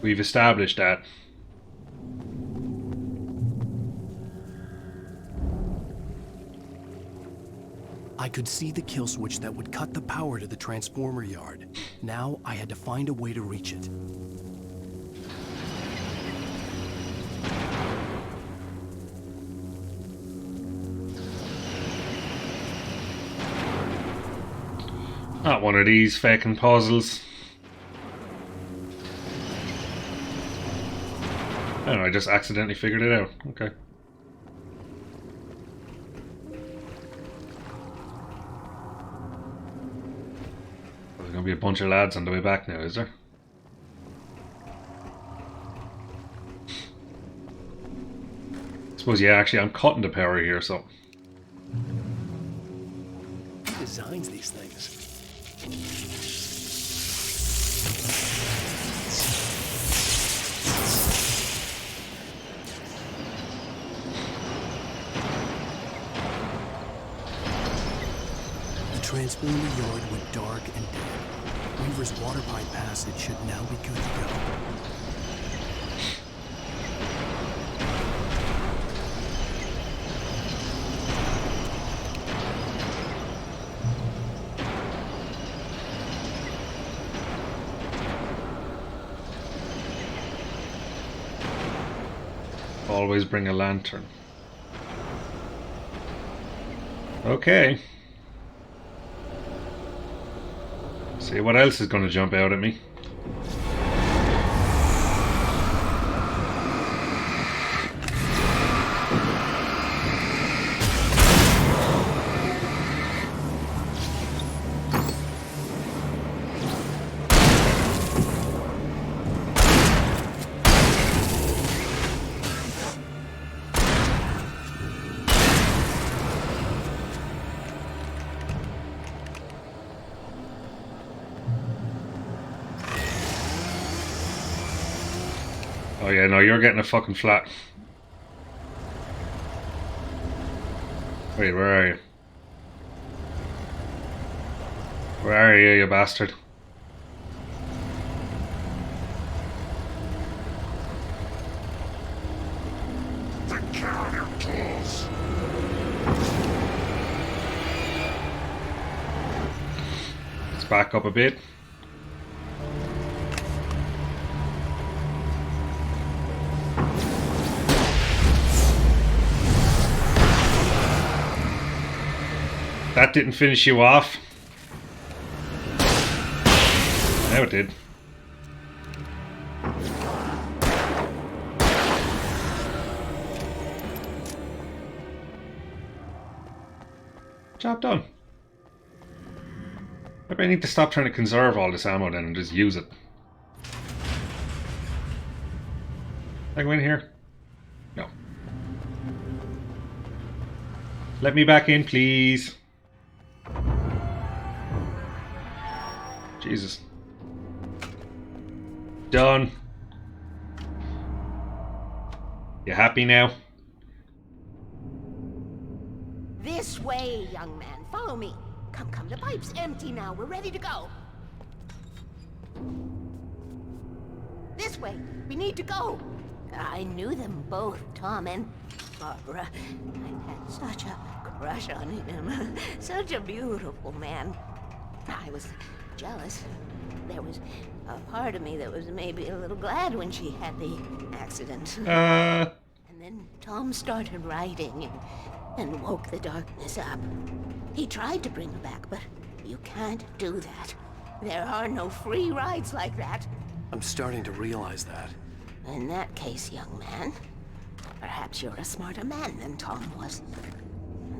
We've established that. I could see the kill switch that would cut the power to the transformer yard. Now I had to find a way to reach it. Not one of these fucking puzzles. Oh, I just accidentally figured it out. Okay. There's gonna be a bunch of lads on the way back now, is there? suppose, yeah, actually, I'm cutting the power here, so. Who designs these things? The transponder yard went dark and dead. Weaver's water pipe passage should now be good to go. Always bring a lantern. Okay. See what else is going to jump out at me. Oh yeah, no, you're getting a fucking flat. Wait, where are you? Where are you, you bastard? The counter-pulls. Let's back up a bit. That didn't finish you off. Now it did. Job done. Maybe I need to stop trying to conserve all this ammo then and just use it. Can I go in here? No. Let me back in, please. Jesus. Done. You happy now? This way, young man. Follow me. Come, come. The pipe's empty now. We're ready to go. This way. We need to go. I knew them both, Tom and Barbara. I had such a crush on him. Such a beautiful man. I was jealous. There was a part of me that was maybe a little glad when she had the accident. And then Tom started writing and woke the darkness up. He tried to bring her back, but you can't do that. There are no free rides like that. I'm starting to realize that. In that case, young man, perhaps you're a smarter man than Tom was.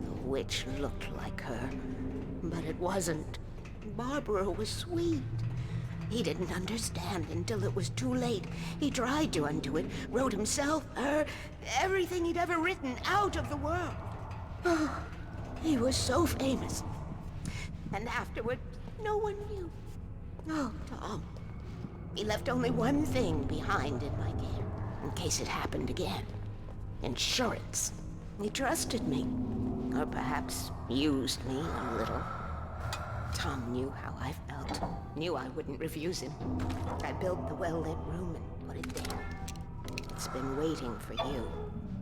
The witch looked like her, but it wasn't. Barbara was sweet. He didn't understand until it was too late. He tried to undo it, wrote himself, her, everything he'd ever written out of the world. Oh, he was so famous. And afterward, no one knew. Oh, Tom. He left only one thing behind in my care, in case it happened again. Insurance. He trusted me. Or perhaps used me a little. Tom knew how I felt. Knew I wouldn't refuse him. I built the well-lit room and put it there. It's been waiting for you.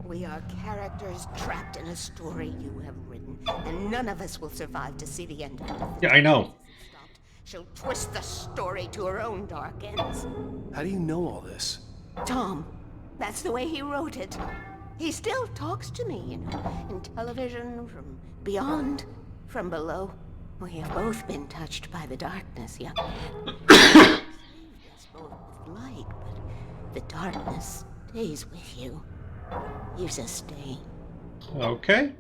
We are characters trapped in a story you have written, and none of us will survive to see the end of it. Yeah, I know. She'll twist the story to her own dark ends. How do you know all this? Tom, that's the way he wrote it. He still talks to me, you know, in television, from beyond, from below. We have both been touched by the darkness, young man. Yes, both with light, but the darkness stays with you. Leaves a stain. Okay.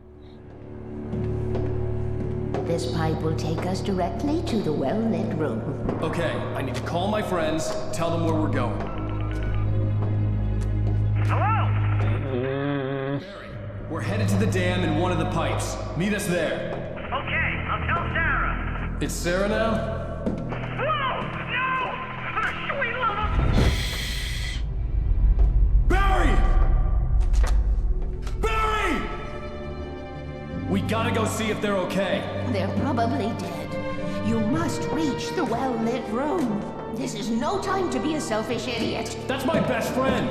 This pipe will take us directly to the well-lit room. Okay, I need to call my friends, tell them where we're going. Hello? We're headed to the dam in one of the pipes. Meet us there. Okay, I'll tell Sarah. It's Sarah now? Whoa! No! For the sweet love of... Barry! Barry! We gotta go see if they're okay. They're probably dead. You must reach the well-lit room. This is no time to be a selfish idiot. That's my best friend.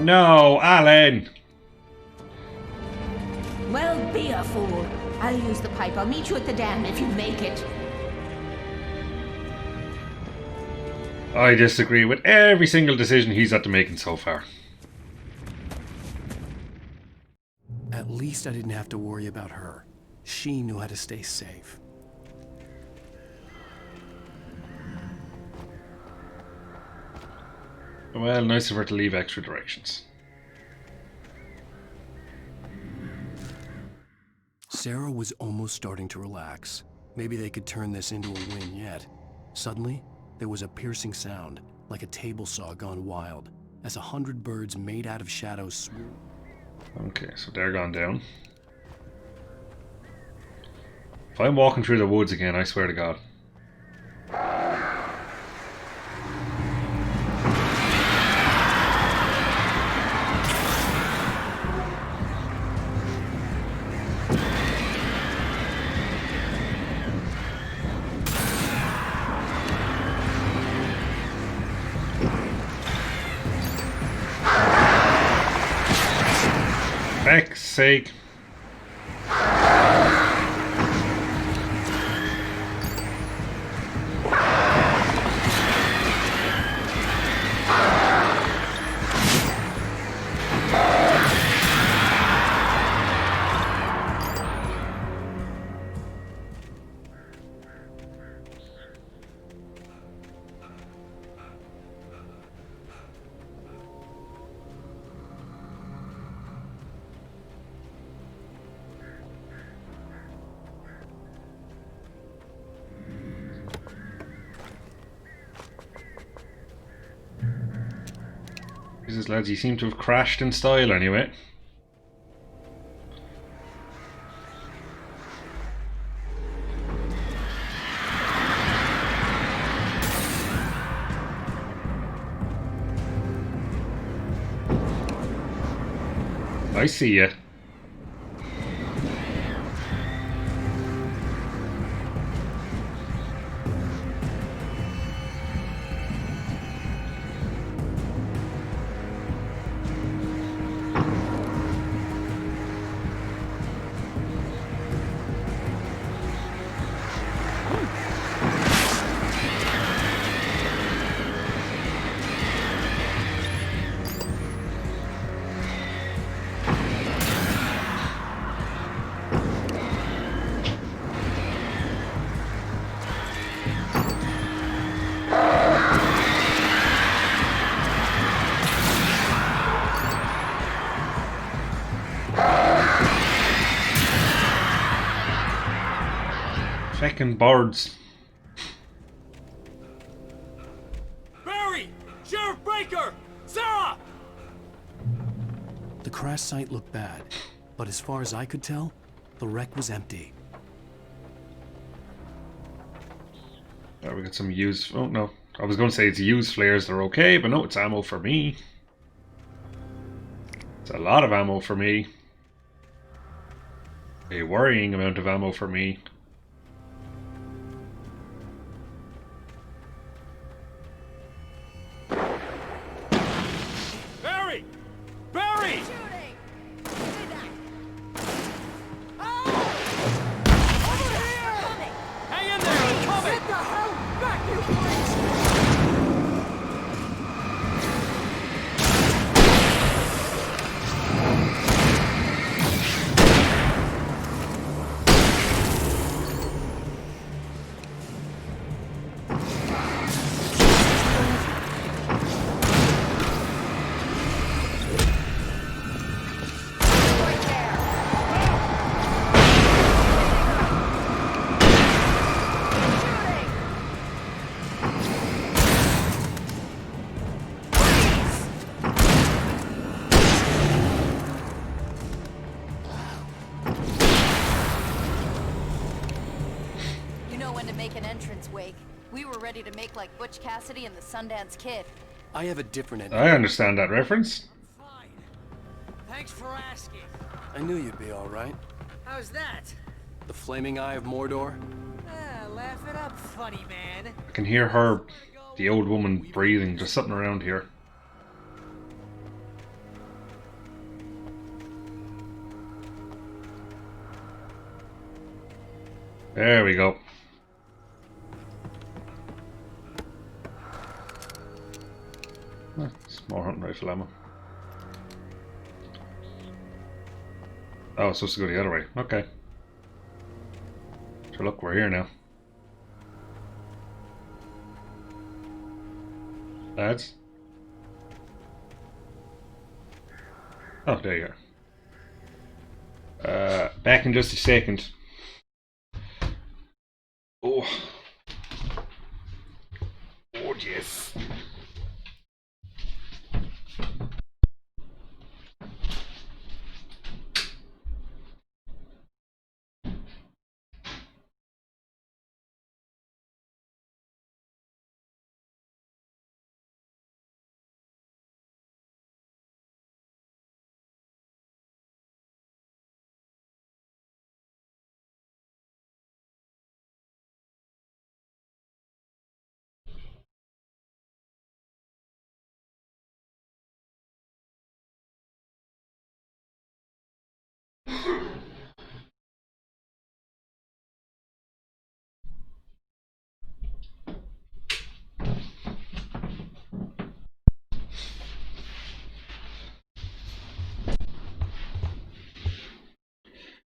No, Alan. Well, be a fool. I'll use the pipe. I'll meet you at the dam if you make it. I disagree with every single decision he's had to make so far. At least I didn't have to worry about her. She knew how to stay safe. Well, nice of her to leave extra directions. Sarah was almost starting to relax. Maybe they could turn this into a win yet. Suddenly, there was a piercing sound, like a table saw gone wild, as 100 birds made out of shadows swooped. Okay, so they're gone down. If I'm walking through the woods again, I swear to God. Heck's sake. Jesus, lads, you seem to have crashed in style anyway. I see ya. Feckin' birds. Barry! Sheriff Breaker! Sarah! The crash site looked bad, but as far as I could tell, the wreck was empty. Oh, we got some used... Oh, no. I was going to say it's used flares. They're okay, but no, it's ammo for me. It's a lot of ammo for me. A worrying amount of ammo for me. Barry! Barry! Hang in there, I'm coming! Get the hell back, you please! know when to make an entrance, Wake. We were ready to make like Butch Cassidy and the Sundance Kid. I have a different ending. I understand that reference. Thanks for asking. I knew you'd be all right. How's that? The flaming eye of Mordor? Laugh it up, funny man. I can hear her, the old woman, breathing. There's something around here. There we go. More hunting rifle ammo. Oh, it's supposed to go the other way. Okay. So look, we're here now. Lads. Oh, there you are. Back in just a second. Oh. Oh, yes.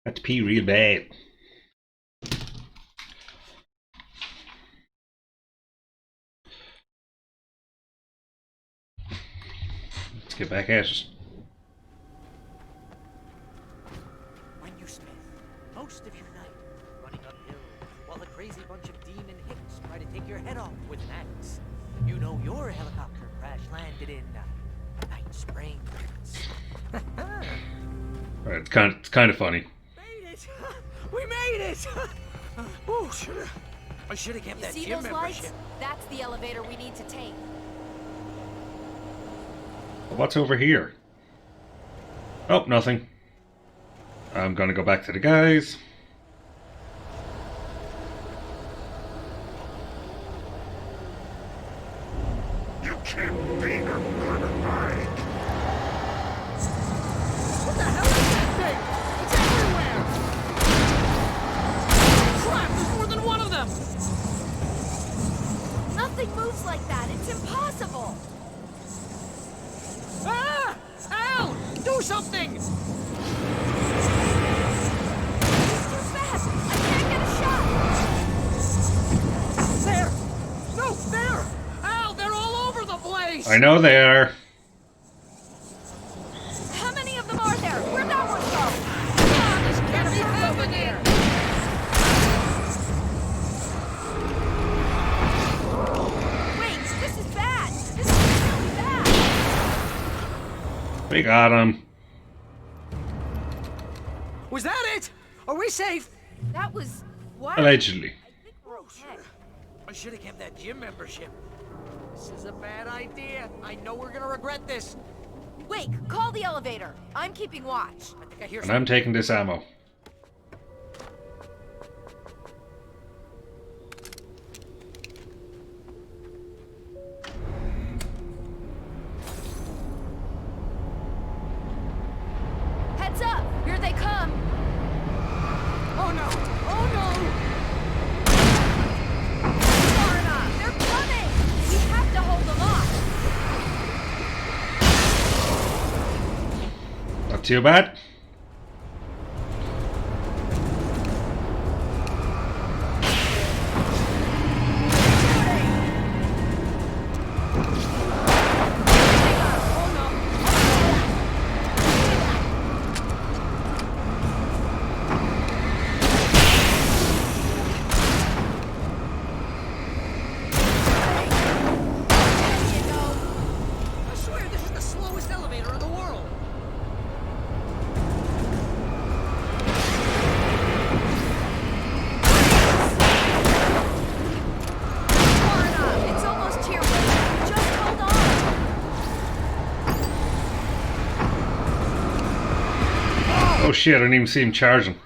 Had to pee real bad. Let's get back at it. When you Smith, most of your night running uphill while a crazy bunch of demon hicks try to take your head off with an axe. You know your helicopter crash landed in Night Springs. Alright, it's kind of funny. We made it! Oh, I should have kept You that see gym those membership. lights? That's the elevator we need to take. What's over here? Oh, nothing. I'm gonna go back to the guys. You can't beat a murder mind. What the hell is that thing? It's everywhere! Crap, there's more than one of them! Nothing moves like that. It's impossible. Ah! Al! Do something! He's too fast. I can't get a shot. There! No, there! Al, they're all over the place! I know they are. How many of them are there? Where'd that one go? Ah, this can't be happening! Wait, this is bad. This is really bad. We got him. Was that it? Are we safe? That was what? Allegedly. I should have kept that gym membership. This is a bad idea. I know we're gonna regret this. Wake, call the elevator. I'm keeping watch. I think I hear And I'm taking this ammo. Heads up! Here they come. Oh no! Oh no! Far enough. They're coming. We have to hold them off. Not too bad. I swear this is the slowest elevator in the world. shit, I didn't even see him charging.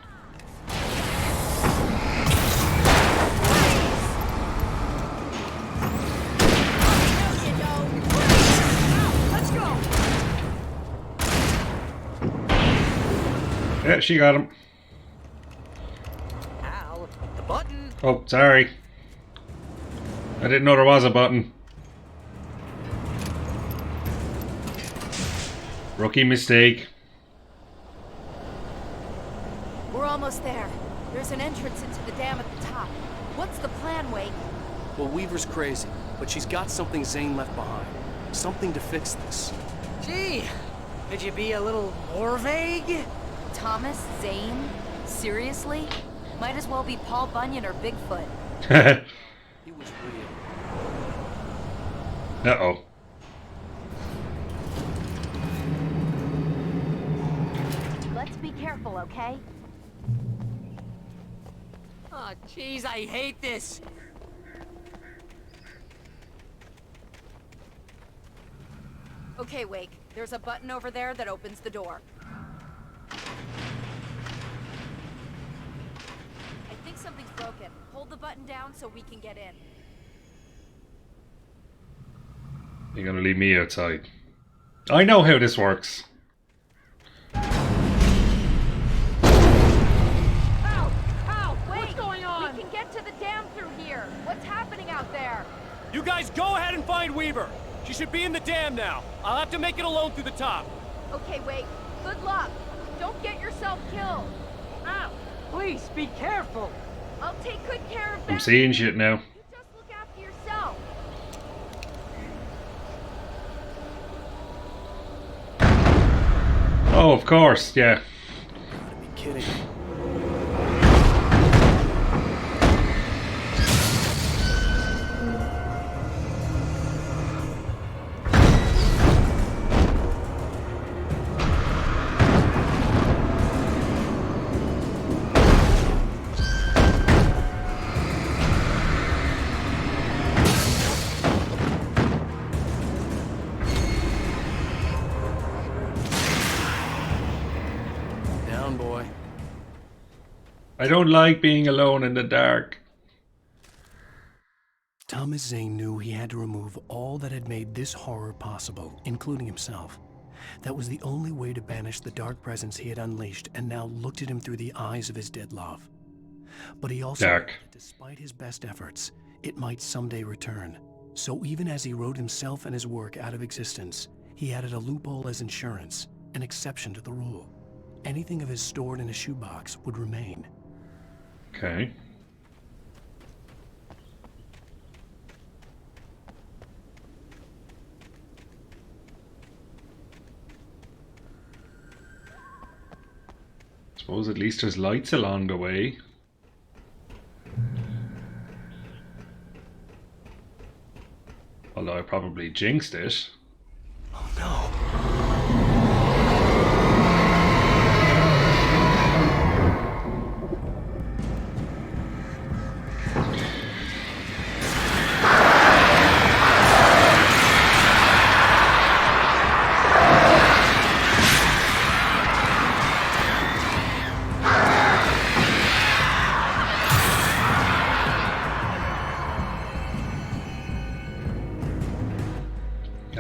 Yeah, she got him. Al, the button. Oh, sorry. I didn't know there was a button. Rookie mistake. We're almost there. There's an entrance into the dam at the top. What's the plan, Wake? Well, Weaver's crazy, but she's got something Zane left behind. Something to fix this. Gee, could you be a little more vague? Thomas Zane? Seriously? Might as well be Paul Bunyan or Bigfoot. He was real. Uh-oh. Let's be careful, okay? Oh, jeez, I hate this. Okay, Wake. There's a button over there that opens the door. I think something's broken. Hold the button down so we can get in. You're gonna leave me outside. I know how this works. What's going on? We can get to the dam through here. What's happening out there? You guys go ahead and find Weaver. She should be in the dam now. I'll have to make it alone through the top. Okay, Wake. Good luck. Don't get yourself killed. Ow! Please, be careful. I'll take good care of them. I'm seeing shit now. You just look after yourself. Oh, of course, yeah. Gotta be kidding. Down, boy. I don't like being alone in the dark. Thomas Zane knew he had to remove all that had made this horror possible, including himself. That was the only way to banish the dark presence he had unleashed and now looked at him through the eyes of his dead love. But he also knew that despite his best efforts, it might someday return. So even as he wrote himself and his work out of existence, he added a loophole as insurance, an exception to the rule. Anything of his stored in a shoebox would remain. Okay. Suppose at least there's lights along the way. Although I probably jinxed it. Oh no.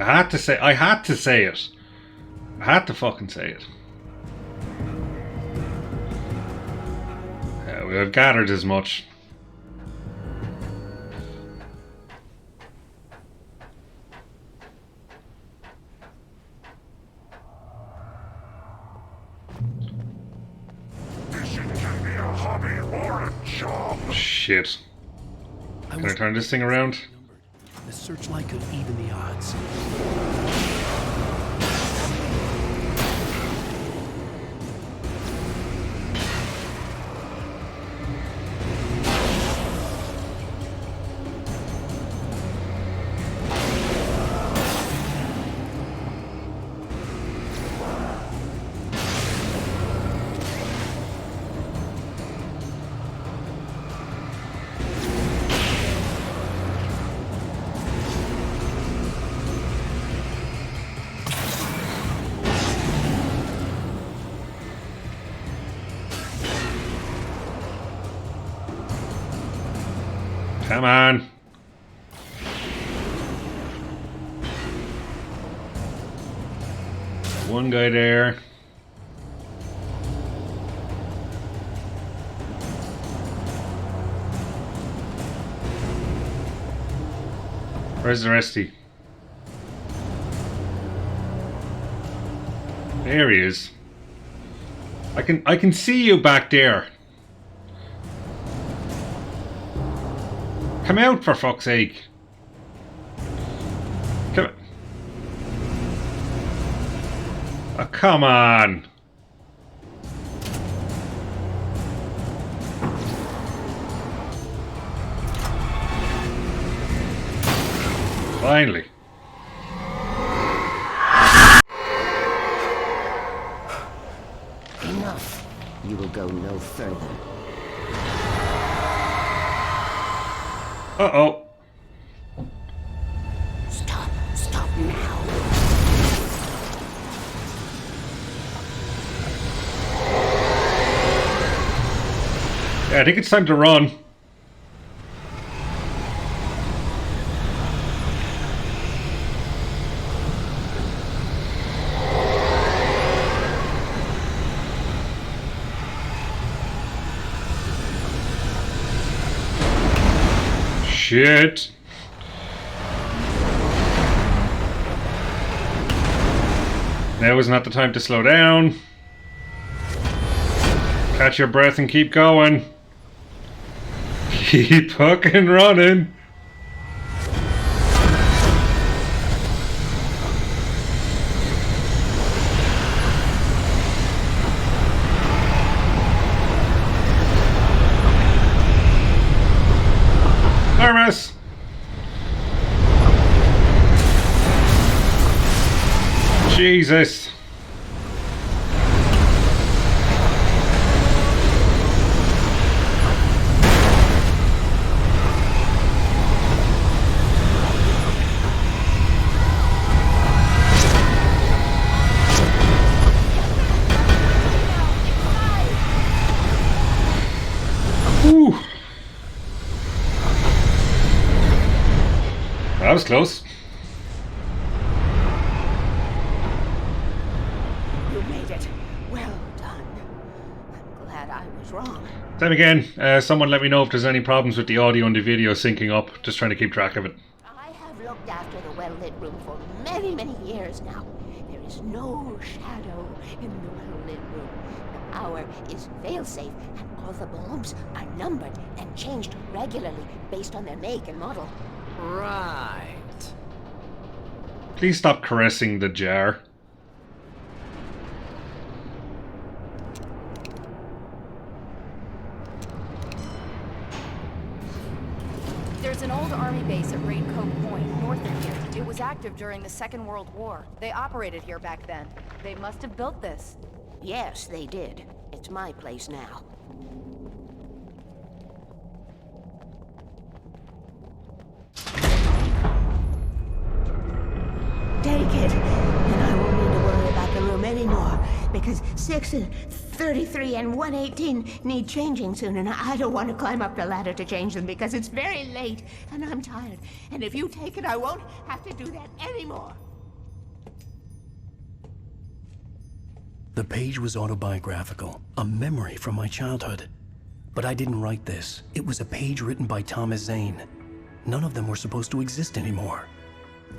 I had to say it. I had to fucking say it. We have gathered as much. Fishing can be a hobby or a job. Shit. Can I turn this thing around? The searchlight could even the odds. Come on. One guy there. Where's the resty? There he is. I can see you back there. Come out, for fuck's sake. Come on. Oh, come on. Finally. Enough. You will go no further. Uh-oh. Stop now. Yeah, I think it's time to run. Shit. Now is not the time to slow down. Catch your breath and keep going. Keep fucking running. Armas. Jesus. Ooh. That was close. You made it. Well done. I'm glad I was wrong. Time again. Someone let me know if there's any problems with the audio and the video syncing up. Just trying to keep track of it. I have looked after the well-lit room for many, many years now. There is no shadow in the well-lit room. The power is fail-safe, and all the bulbs are numbered and changed regularly based on their make and model. Right. Please stop caressing the jar. There's an old army base at Raincoat Point, north of here. It was active during the Second World War. They operated here back then. They must have built this. Yes, they did. It's my place now. Take it, and I won't need to worry about the room anymore, because 6 and 33 and 118 need changing soon, and I don't want to climb up the ladder to change them because it's very late, and I'm tired. And if you take it, I won't have to do that anymore. The page was autobiographical, a memory from my childhood. But I didn't write this. It was a page written by Thomas Zane. None of them were supposed to exist anymore.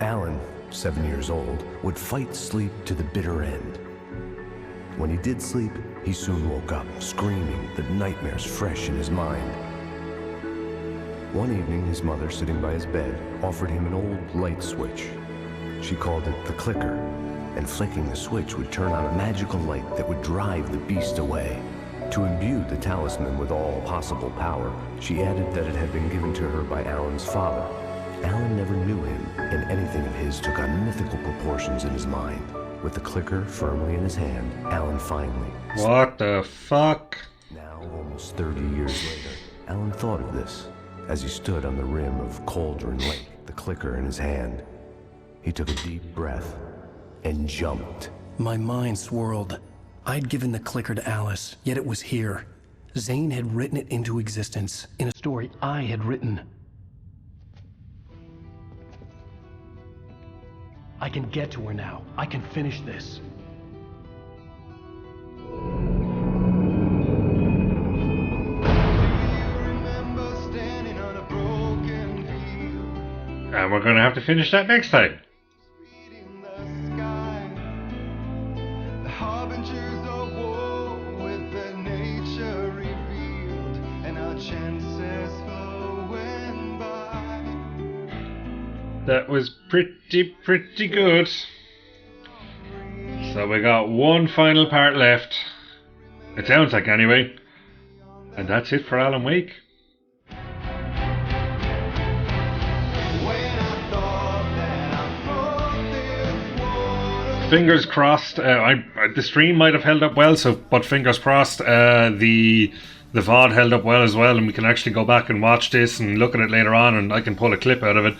Alan, 7 years old, would fight sleep to the bitter end. When he did sleep, he soon woke up, screaming, the nightmares fresh in his mind. One evening, his mother, sitting by his bed, offered him an old light switch. She called it the clicker, and flicking the switch would turn on a magical light that would drive the beast away. To imbue the talisman with all possible power, she added that it had been given to her by Alan's father. Alan never knew him, and anything of his took on mythical proportions in his mind. With the clicker firmly in his hand, Alan finally... What the fuck? Now, almost 30 years later, Alan thought of this as he stood on the rim of Cauldron Lake, the clicker in his hand. He took a deep breath and jumped. My mind swirled. I'd given the clicker to Alice, yet it was here. Zane had written it into existence in a story I had written. I can get to her now. I can finish this. And we're going to have to finish that next time. That was pretty good. So we got one final part left. It sounds like, anyway. And that's it for Alan Wake. Fingers crossed. The stream might have held up well, but fingers crossed the VOD held up well as well, and we can actually go back and watch this and look at it later on, and I can pull a clip out of it.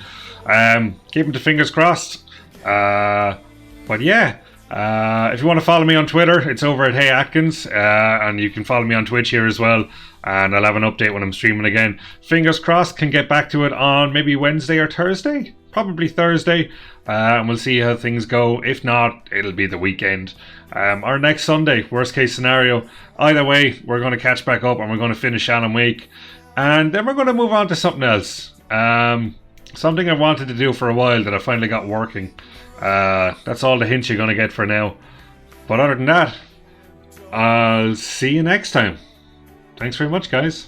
Keeping the fingers crossed. But yeah, if you want to follow me on Twitter, it's over at HeyAtkins, and you can follow me on Twitch here as well, and I'll have an update when I'm streaming again. Fingers crossed, can get back to it on maybe Wednesday or Thursday, probably Thursday, and we'll see how things go. If not, it'll be the weekend, or next Sunday, worst case scenario. Either way, we're going to catch back up and we're going to finish Alan Wake, and then we're going to move on to something else. Something I've wanted to do for a while that I finally got working. That's all the hints you're going to get for now. But other than that, I'll see you next time. Thanks very much, guys.